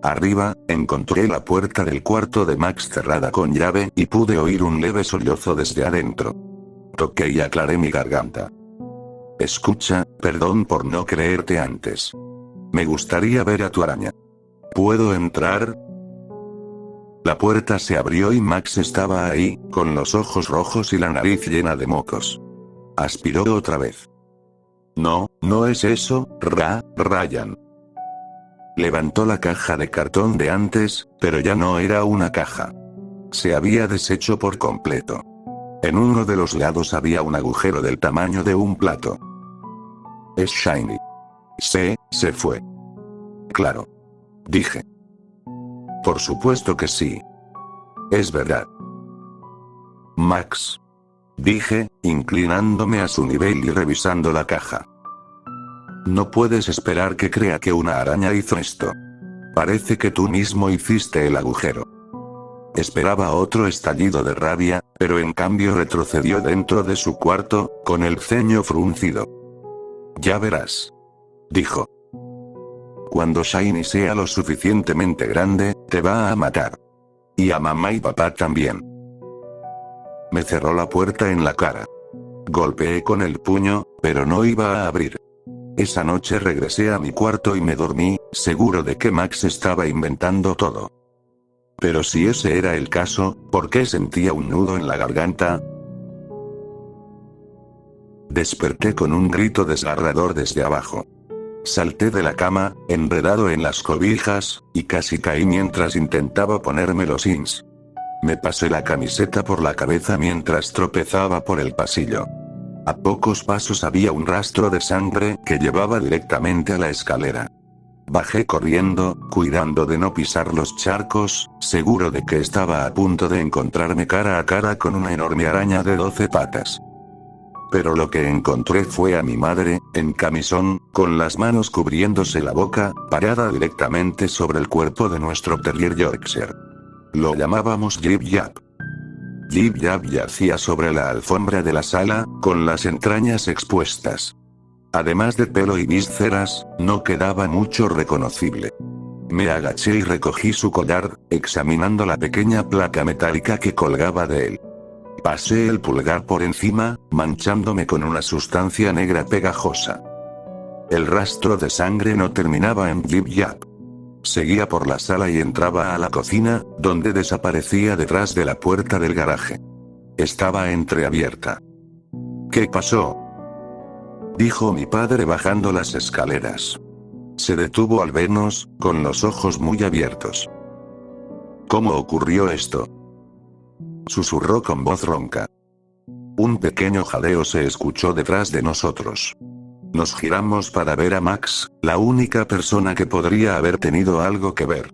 Arriba, encontré la puerta del cuarto de Max cerrada con llave y pude oír un leve sollozo desde adentro. Toqué y aclaré mi garganta. Escucha, perdón por no creerte antes. Me gustaría ver a tu araña. ¿Puedo entrar? La puerta se abrió y Max estaba ahí, con los ojos rojos y la nariz llena de mocos. Aspiró otra vez. No, no es eso, Ryan. Levantó la caja de cartón de antes, pero ya no era una caja. Se había deshecho por completo. En uno de los lados había un agujero del tamaño de un plato. Es Shiny. Se fue. Claro. Dije. Por supuesto que sí. Es verdad. Max. Dije, inclinándome a su nivel y revisando la caja. No puedes esperar que crea que una araña hizo esto. Parece que tú mismo hiciste el agujero. Esperaba otro estallido de rabia, pero en cambio retrocedió dentro de su cuarto, con el ceño fruncido. Ya verás. Dijo. Cuando Shiny sea lo suficientemente grande, te va a matar. Y a mamá y papá también. Me cerró la puerta en la cara. Golpeé con el puño, pero no iba a abrir. Esa noche regresé a mi cuarto y me dormí, seguro de que Max estaba inventando todo. Pero si ese era el caso, ¿por qué sentía un nudo en la garganta? Desperté con un grito desgarrador desde abajo. Salté de la cama, enredado en las cobijas, y casi caí mientras intentaba ponerme los jeans. Me pasé la camiseta por la cabeza mientras tropezaba por el pasillo. A pocos pasos había un rastro de sangre que llevaba directamente a la escalera. Bajé corriendo, cuidando de no pisar los charcos, seguro de que estaba a punto de encontrarme cara a cara con una enorme araña de 12 patas. Pero lo que encontré fue a mi madre, en camisón, con las manos cubriéndose la boca, parada directamente sobre el cuerpo de nuestro terrier Yorkshire. Lo llamábamos Yip Yap. Yip Yap yacía sobre la alfombra de la sala, con las entrañas expuestas. Además de pelo y vísceras, no quedaba mucho reconocible. Me agaché y recogí su collar, examinando la pequeña placa metálica que colgaba de él. Pasé el pulgar por encima, manchándome con una sustancia negra pegajosa. El rastro de sangre no terminaba en Yip Yap. Seguía por la sala y entraba a la cocina, donde desaparecía detrás de la puerta del garaje. Estaba entreabierta. ¿Qué pasó?, dijo mi padre bajando las escaleras. Se detuvo al vernos, con los ojos muy abiertos. ¿Cómo ocurrió esto?, susurró con voz ronca. Un pequeño jadeo se escuchó detrás de nosotros. Nos giramos para ver a Max, la única persona que podría haber tenido algo que ver.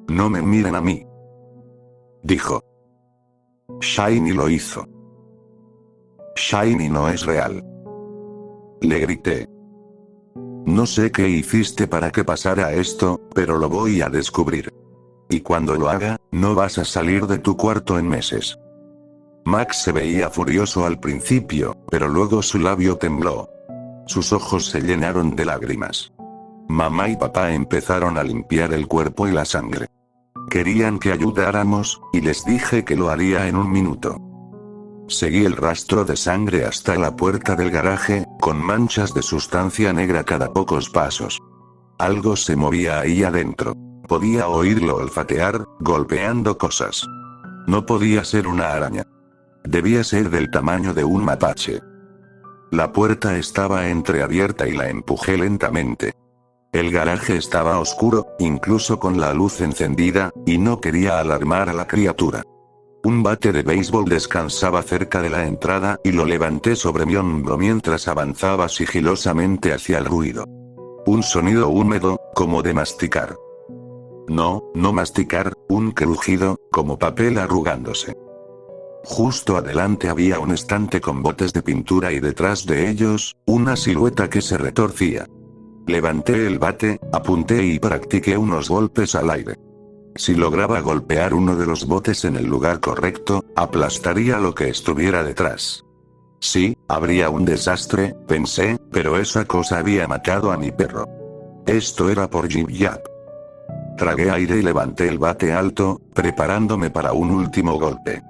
No me miren a mí, dijo. Shiny lo hizo. Shiny no es real. Le grité. No sé qué hiciste para que pasara esto, pero lo voy a descubrir. Y cuando lo haga, no vas a salir de tu cuarto en meses. Max se veía furioso al principio, pero luego su labio tembló. Sus ojos se llenaron de lágrimas. Mamá y papá empezaron a limpiar el cuerpo y la sangre. Querían que ayudáramos, y les dije que lo haría en un minuto. Seguí el rastro de sangre hasta la puerta del garaje, con manchas de sustancia negra cada pocos pasos. Algo se movía ahí adentro. Podía oírlo olfatear, golpeando cosas. No podía ser una araña. Debía ser del tamaño de un mapache. La puerta estaba entreabierta y la empujé lentamente. El garaje estaba oscuro, incluso con la luz encendida, y no quería alarmar a la criatura. Un bate de béisbol descansaba cerca de la entrada y lo levanté sobre mi hombro mientras avanzaba sigilosamente hacia el ruido. Un sonido húmedo, como de masticar. No masticar, un crujido, como papel arrugándose. Justo adelante había un estante con botes de pintura y detrás de ellos, una silueta que se retorcía. Levanté el bate, apunté y practiqué unos golpes al aire. Si lograba golpear uno de los botes en el lugar correcto, aplastaría lo que estuviera detrás. Sí, habría un desastre, pensé, pero esa cosa había matado a mi perro. Esto era por Yip Yap. Tragué aire y levanté el bate alto, preparándome para un último golpe.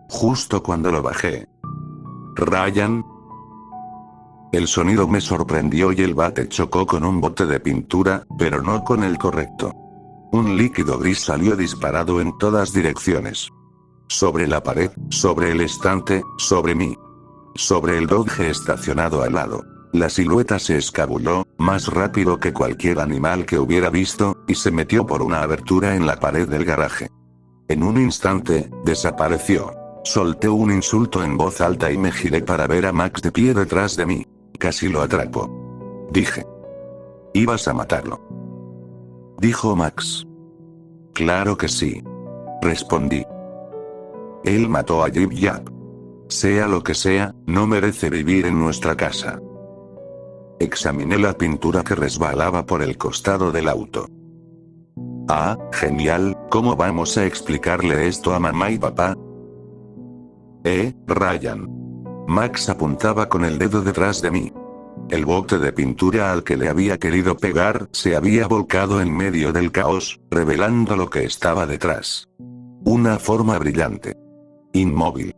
Justo cuando lo bajé. «Ryan». El sonido me sorprendió y el bate chocó con un bote de pintura, pero no con el correcto. Un líquido gris salió disparado en todas direcciones. Sobre la pared, sobre el estante, sobre mí. Sobre el Dodge estacionado al lado. La silueta se escabulló, más rápido que cualquier animal que hubiera visto, y se metió por una abertura en la pared del garaje. En un instante, desapareció. Solté un insulto en voz alta y me giré para ver a Max de pie detrás de mí. Casi lo atrapo. Dije. «Ibas a matarlo», dijo Max. «Claro que sí», respondí. «Él mató a Yip Yap. Sea lo que sea, no merece vivir en nuestra casa». Examiné la pintura que resbalaba por el costado del auto. «Ah, genial, ¿cómo vamos a explicarle esto a mamá y papá?» Ryan. Max apuntaba con el dedo detrás de mí. El bote de pintura al que le había querido pegar se había volcado en medio del caos, revelando lo que estaba detrás. Una forma brillante. Inmóvil.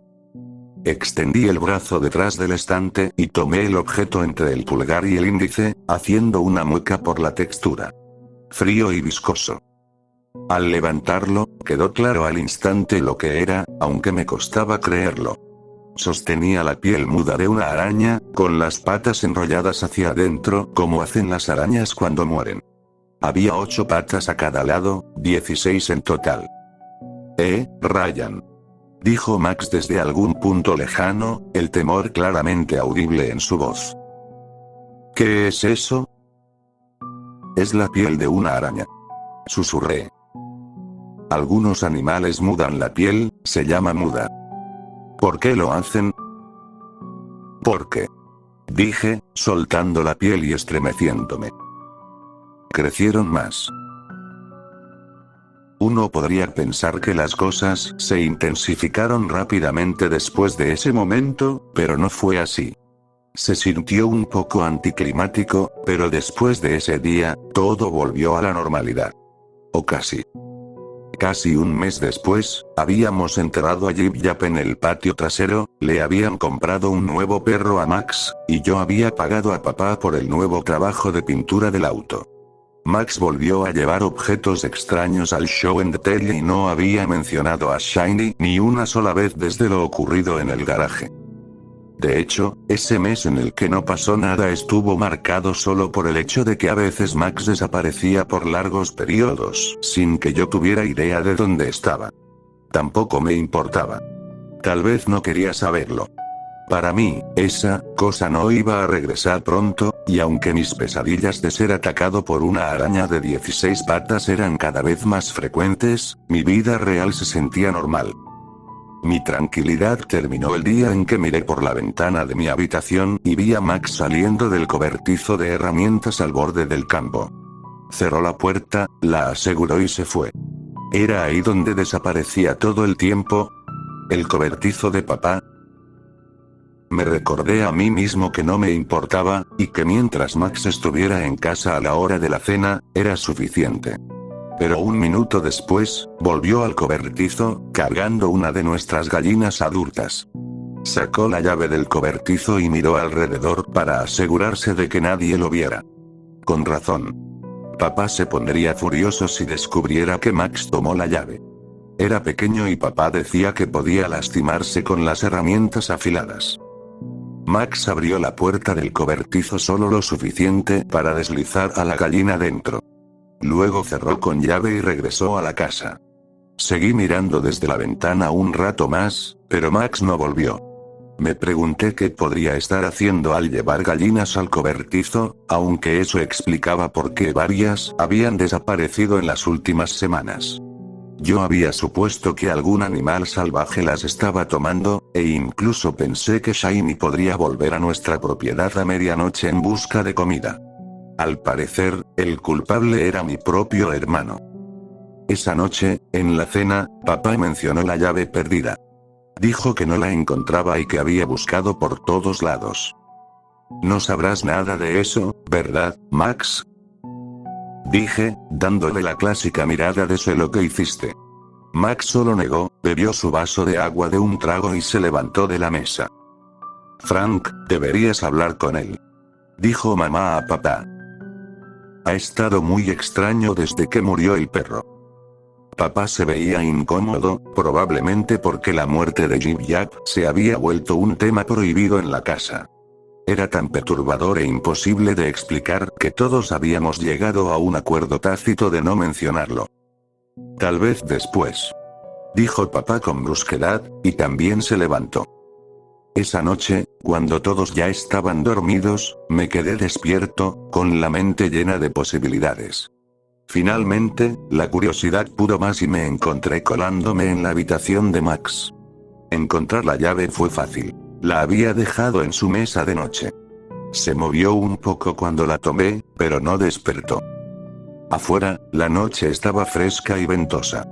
Extendí el brazo detrás del estante y tomé el objeto entre el pulgar y el índice, haciendo una mueca por la textura. Frío y viscoso. Al levantarlo, quedó claro al instante lo que era, aunque me costaba creerlo. Sostenía la piel muda de una araña, con las patas enrolladas hacia adentro, como hacen las arañas cuando mueren. Había 8 patas a cada lado, 16 en total. Ryan», dijo Max desde algún punto lejano, el temor claramente audible en su voz. «¿Qué es eso?» «Es la piel de una araña», susurré. «Algunos animales mudan la piel, se llama muda». «¿Por qué lo hacen?» «¿Por qué?», dije, soltando la piel y estremeciéndome. Crecieron más. Uno podría pensar que las cosas se intensificaron rápidamente después de ese momento, pero no fue así. Se sintió un poco anticlimático, pero después de ese día, todo volvió a la normalidad. O casi. Casi un mes después, habíamos enterrado a Yip Yap en el patio trasero, le habían comprado un nuevo perro a Max, y yo había pagado a papá por el nuevo trabajo de pintura del auto. Max volvió a llevar objetos extraños al show en detalle y no había mencionado a Shiny ni una sola vez desde lo ocurrido en el garaje. De hecho, ese mes en el que no pasó nada estuvo marcado solo por el hecho de que a veces Max desaparecía por largos periodos, sin que yo tuviera idea de dónde estaba. Tampoco me importaba. Tal vez no quería saberlo. Para mí, esa cosa no iba a regresar pronto, y aunque mis pesadillas de ser atacado por una araña de 16 patas eran cada vez más frecuentes, mi vida real se sentía normal. Mi tranquilidad terminó el día en que miré por la ventana de mi habitación y vi a Max saliendo del cobertizo de herramientas al borde del campo. Cerró la puerta, la aseguró y se fue. Era ahí donde desaparecía todo el tiempo. ¿El cobertizo de papá? Me recordé a mí mismo que no me importaba, y que mientras Max estuviera en casa a la hora de la cena, era suficiente. Pero un minuto después, volvió al cobertizo, cargando una de nuestras gallinas adultas. Sacó la llave del cobertizo y miró alrededor para asegurarse de que nadie lo viera. Con razón. Papá se pondría furioso si descubriera que Max tomó la llave. Era pequeño y papá decía que podía lastimarse con las herramientas afiladas. Max abrió la puerta del cobertizo solo lo suficiente para deslizar a la gallina dentro. Luego cerró con llave y regresó a la casa. Seguí mirando desde la ventana un rato más, pero Max no volvió. Me pregunté qué podría estar haciendo al llevar gallinas al cobertizo, aunque eso explicaba por qué varias habían desaparecido en las últimas semanas. Yo había supuesto que algún animal salvaje las estaba tomando, e incluso pensé que Shiny podría volver a nuestra propiedad a medianoche en busca de comida. Al parecer, el culpable era mi propio hermano. Esa noche, en la cena, papá mencionó la llave perdida. Dijo que no la encontraba y que había buscado por todos lados. No sabrás nada de eso, ¿verdad, Max? Dije, dándole la clásica mirada de sé lo que hiciste. Max solo negó, bebió su vaso de agua de un trago y se levantó de la mesa. Frank, deberías hablar con él. Dijo mamá a papá. Ha estado muy extraño desde que murió el perro. Papá se veía incómodo, probablemente porque la muerte de Yip Yap se había vuelto un tema prohibido en la casa. Era tan perturbador e imposible de explicar que todos habíamos llegado a un acuerdo tácito de no mencionarlo. Tal vez después. Dijo papá con brusquedad, y también se levantó. Esa noche, cuando todos ya estaban dormidos, me quedé despierto, con la mente llena de posibilidades. Finalmente, la curiosidad pudo más y me encontré colándome en la habitación de Max. Encontrar la llave fue fácil. La había dejado en su mesa de noche. Se movió un poco cuando la tomé, pero no despertó. Afuera, la noche estaba fresca y ventosa.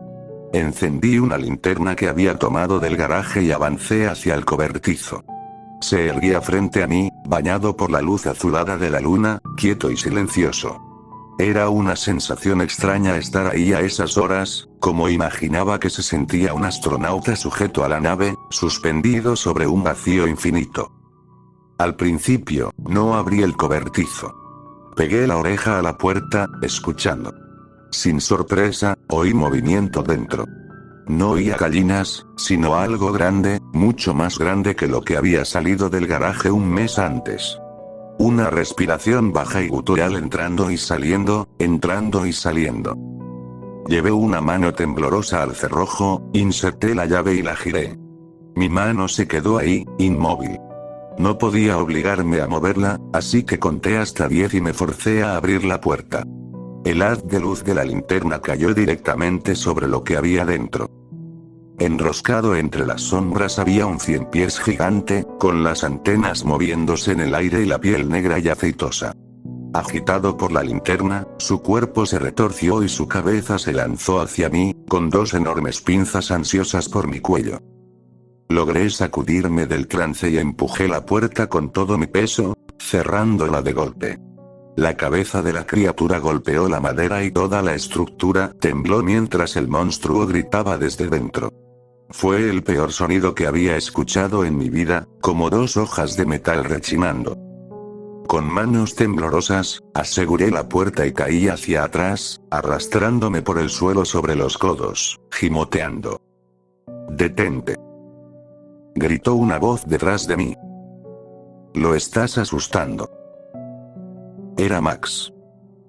Encendí una linterna que había tomado del garaje y avancé hacia el cobertizo. Se erguía frente a mí, bañado por la luz azulada de la luna, quieto y silencioso. Era una sensación extraña estar ahí a esas horas, como imaginaba que se sentía un astronauta sujeto a la nave, suspendido sobre un vacío infinito. Al principio, no abrí el cobertizo. Pegué la oreja a la puerta, escuchando. Sin sorpresa, oí movimiento dentro. No oía gallinas, sino algo grande, mucho más grande que lo que había salido del garaje un mes antes. Una respiración baja y gutural entrando y saliendo, entrando y saliendo. Llevé una mano temblorosa al cerrojo, inserté la llave y la giré. Mi mano se quedó ahí, inmóvil. No podía obligarme a moverla, así que conté hasta 10 y me forcé a abrir la puerta. El haz de luz de la linterna cayó directamente sobre lo que había dentro. Enroscado entre las sombras había un ciempiés gigante, con las antenas moviéndose en el aire y la piel negra y aceitosa. Agitado por la linterna, su cuerpo se retorció y su cabeza se lanzó hacia mí, con dos enormes pinzas ansiosas por mi cuello. Logré sacudirme del trance y empujé la puerta con todo mi peso, cerrándola de golpe. La cabeza de la criatura golpeó la madera y toda la estructura tembló mientras el monstruo gritaba desde dentro. Fue el peor sonido que había escuchado en mi vida, como dos hojas de metal rechinando. Con manos temblorosas, aseguré la puerta y caí hacia atrás, arrastrándome por el suelo sobre los codos, gimoteando. «¡Detente!», gritó una voz detrás de mí. «Lo estás asustando». Era Max.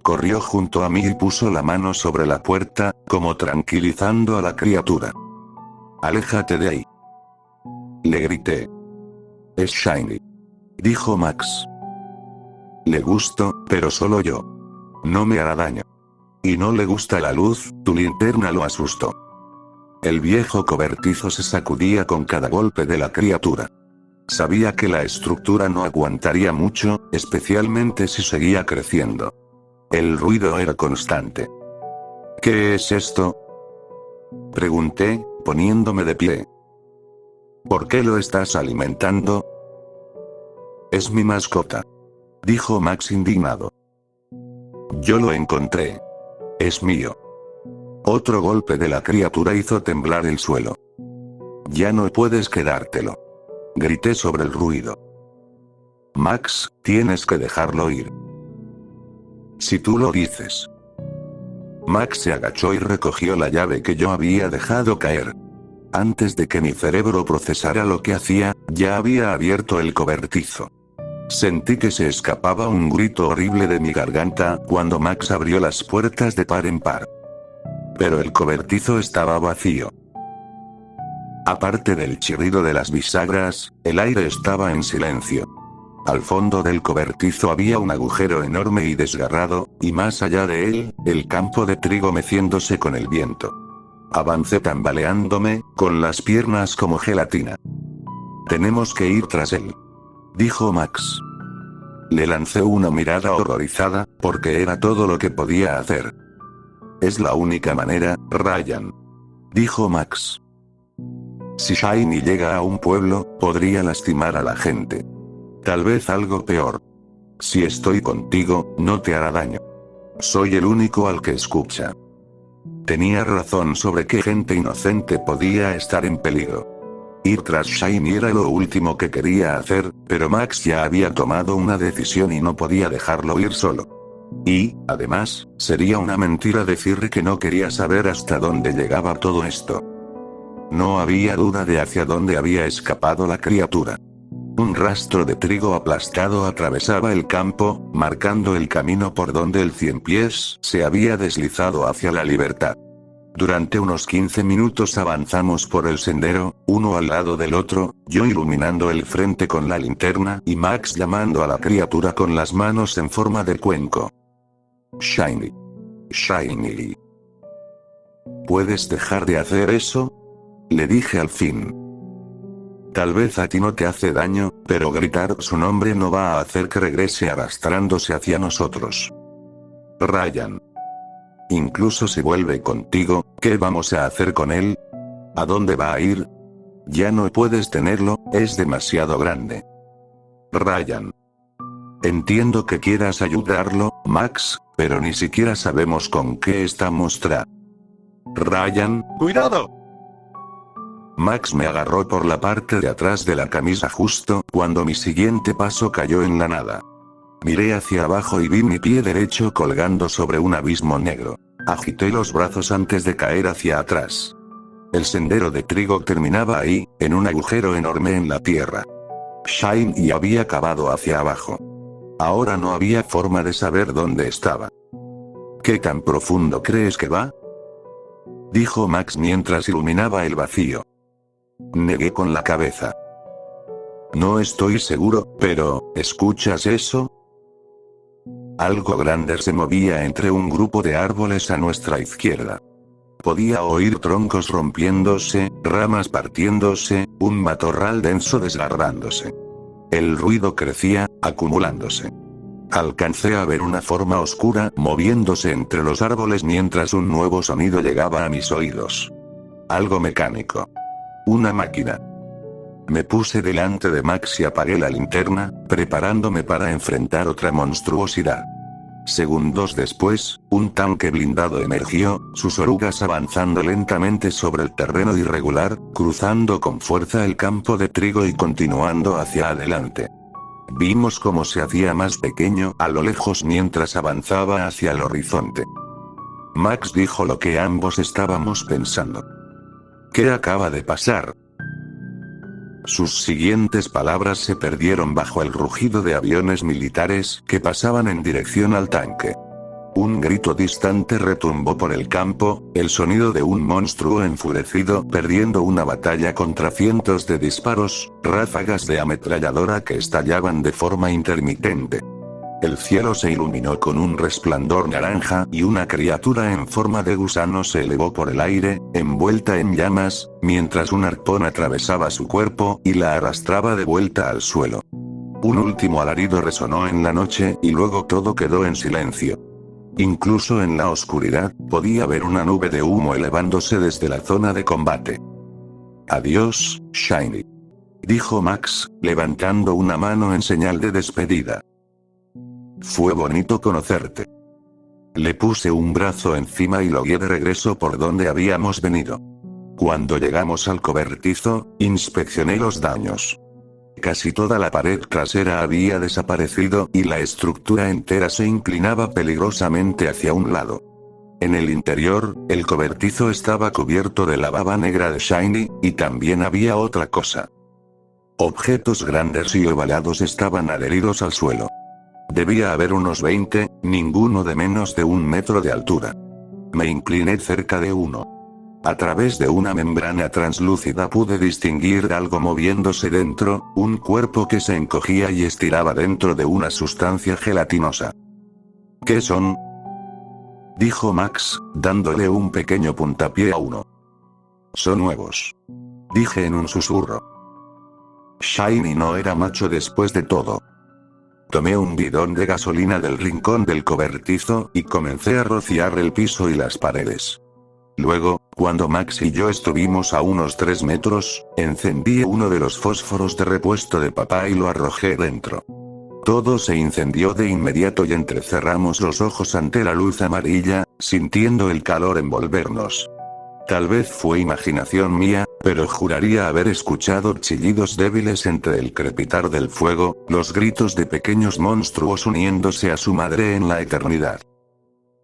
Corrió junto a mí y puso la mano sobre la puerta, como tranquilizando a la criatura. «Aléjate de ahí», le grité. «Es Shiny», dijo Max. «Le gusto, pero solo yo. No me hará daño. Y no le gusta la luz, tu linterna lo asustó». El viejo cobertizo se sacudía con cada golpe de la criatura. Sabía que la estructura no aguantaría mucho, especialmente si seguía creciendo. El ruido era constante. «¿Qué es esto?», pregunté, poniéndome de pie. «¿Por qué lo estás alimentando?». «Es mi mascota», dijo Max indignado. «Yo lo encontré. Es mío». Otro golpe de la criatura hizo temblar el suelo. «Ya no puedes quedártelo», grité sobre el ruido. «Max, tienes que dejarlo ir». «Si tú lo dices». Max se agachó y recogió la llave que yo había dejado caer. Antes de que mi cerebro procesara lo que hacía, ya había abierto el cobertizo. Sentí que se escapaba un grito horrible de mi garganta cuando Max abrió las puertas de par en par. pero el cobertizo estaba vacío. Aparte del chirrido de las bisagras, el aire estaba en silencio. Al fondo del cobertizo había un agujero enorme y desgarrado, y más allá de él, el campo de trigo meciéndose con el viento. Avancé tambaleándome, con las piernas como gelatina. Tenemos que ir tras él, dijo Max. Le lancé una mirada horrorizada, porque era todo lo que podía hacer. Es la única manera, Ryan, dijo Max. Si Shiny llega a un pueblo, podría lastimar a la gente. Tal vez algo peor. Si estoy contigo, no te hará daño. Soy el único al que escucha. Tenía razón sobre qué gente inocente podía estar en peligro. Ir tras Shiny era lo último que quería hacer, pero Max ya había tomado una decisión y no podía dejarlo ir solo. Y, además, sería una mentira decir que no quería saber hasta dónde llegaba todo esto. No había duda de hacia dónde había escapado la criatura. Un rastro de trigo aplastado atravesaba el campo, marcando el camino por donde el Cienpiés se había deslizado hacia la libertad. Durante unos 15 minutos avanzamos por el sendero, uno al lado del otro, yo iluminando el frente con la linterna y Max llamando a la criatura con las manos en forma de cuenco. Shiny. Shiny. ¿Puedes dejar de hacer eso? Le dije al fin. Tal vez a ti no te hace daño, pero gritar su nombre no va a hacer que regrese arrastrándose hacia nosotros. Ryan. Incluso si vuelve contigo, ¿qué vamos a hacer con él? ¿A dónde va a ir? Ya no puedes tenerlo, es demasiado grande. Ryan. Entiendo que quieras ayudarlo, Max, pero ni siquiera sabemos con qué estamos Ryan, ¡cuidado! Max me agarró por la parte de atrás de la camisa justo cuando mi siguiente paso cayó en la nada. Miré hacia abajo y vi mi pie derecho colgando sobre un abismo negro. Agité los brazos antes de caer hacia atrás. El sendero de trigo terminaba ahí, en un agujero enorme en la tierra. Shiny había cavado hacia abajo. Ahora no había forma de saber dónde estaba. ¿Qué tan profundo crees que va? Dijo Max mientras iluminaba el vacío. Negué con la cabeza. No estoy seguro, pero, ¿escuchas eso? Algo grande se movía entre un grupo de árboles a nuestra izquierda. Podía oír troncos rompiéndose, ramas partiéndose, un matorral denso desgarrándose. El ruido crecía, acumulándose. Alcancé a ver una forma oscura moviéndose entre los árboles mientras un nuevo sonido llegaba a mis oídos. Algo mecánico. Una máquina. Me puse delante de Max y apagué la linterna, preparándome para enfrentar otra monstruosidad. Segundos después, un tanque blindado emergió, sus orugas avanzando lentamente sobre el terreno irregular, cruzando con fuerza el campo de trigo y continuando hacia adelante. Vimos cómo se hacía más pequeño a lo lejos mientras avanzaba hacia el horizonte. Max dijo lo que ambos estábamos pensando. ¿Qué acaba de pasar? Sus siguientes palabras se perdieron bajo el rugido de aviones militares que pasaban en dirección al tanque. Un grito distante retumbó por el campo, el sonido de un monstruo enfurecido perdiendo una batalla contra cientos de disparos, ráfagas de ametralladora que estallaban de forma intermitente. El cielo se iluminó con un resplandor naranja y una criatura en forma de gusano se elevó por el aire, envuelta en llamas, mientras un arpón atravesaba su cuerpo y la arrastraba de vuelta al suelo. Un último alarido resonó en la noche y luego todo quedó en silencio. Incluso en la oscuridad, podía ver una nube de humo elevándose desde la zona de combate. Adiós, Shiny. Dijo Max, levantando una mano en señal de despedida. Fue bonito conocerte. Le puse un brazo encima y lo guié de regreso por donde habíamos venido. Cuando llegamos al cobertizo, inspeccioné los daños. Casi toda la pared trasera había desaparecido y la estructura entera se inclinaba peligrosamente hacia un lado. En el interior, el cobertizo estaba cubierto de la baba negra de Shiny, y también había otra cosa. Objetos grandes y ovalados estaban adheridos al suelo. Debía haber unos 20, ninguno de menos de 1 metro de altura. Me incliné cerca de uno. A través de una membrana translúcida pude distinguir algo moviéndose dentro, un cuerpo que se encogía y estiraba dentro de una sustancia gelatinosa. ¿Qué son?, dijo Max, dándole un pequeño puntapié a uno. Son nuevos, dije en un susurro. Shiny no era macho después de todo. Tomé un bidón de gasolina del rincón del cobertizo y comencé a rociar el piso y las paredes. Luego, cuando Max y yo estuvimos a unos 3 metros, encendí uno de los fósforos de repuesto de papá y lo arrojé dentro. Todo se incendió de inmediato y entrecerramos los ojos ante la luz amarilla, sintiendo el calor envolvernos. Tal vez fue imaginación mía, pero juraría haber escuchado chillidos débiles entre el crepitar del fuego, los gritos de pequeños monstruos uniéndose a su madre en la eternidad.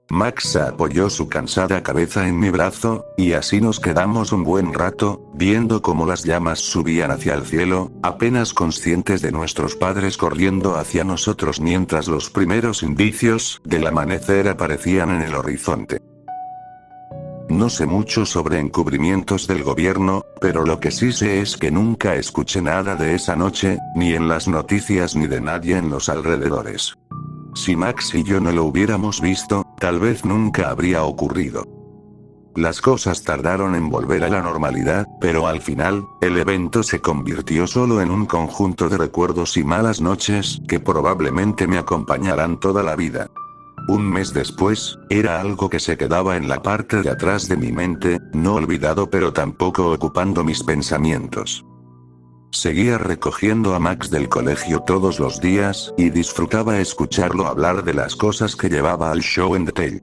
Max apoyó su cansada cabeza en mi brazo, y así nos quedamos un buen rato, viendo cómo las llamas subían hacia el cielo, apenas conscientes de nuestros padres corriendo hacia nosotros mientras los primeros indicios del amanecer aparecían en el horizonte. No sé mucho sobre encubrimientos del gobierno, pero lo que sí sé es que nunca escuché nada de esa noche, ni en las noticias ni de nadie en los alrededores. Si Max y yo no lo hubiéramos visto, tal vez nunca habría ocurrido. Las cosas tardaron en volver a la normalidad, pero al final, el evento se convirtió solo en un conjunto de recuerdos y malas noches, que probablemente me acompañarán toda la vida. Un mes después, era algo que se quedaba en la parte de atrás de mi mente, no olvidado pero tampoco ocupando mis pensamientos. Seguía recogiendo a Max del colegio todos los días, y disfrutaba escucharlo hablar de las cosas que llevaba al show and tell.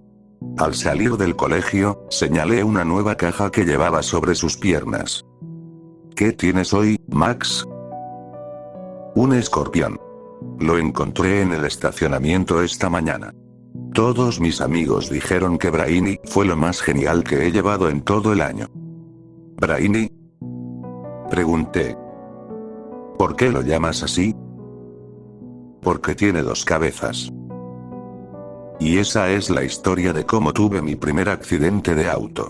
Al salir del colegio, señalé una nueva caja que llevaba sobre sus piernas. ¿Qué tienes hoy, Max? Un escorpión. Lo encontré en el estacionamiento esta mañana. Todos mis amigos dijeron que Brainy fue lo más genial que he llevado en todo el año. ¿Brainy?, pregunté. ¿Por qué lo llamas así? Porque tiene 2 cabezas. Y esa es la historia de cómo tuve mi primer accidente de auto.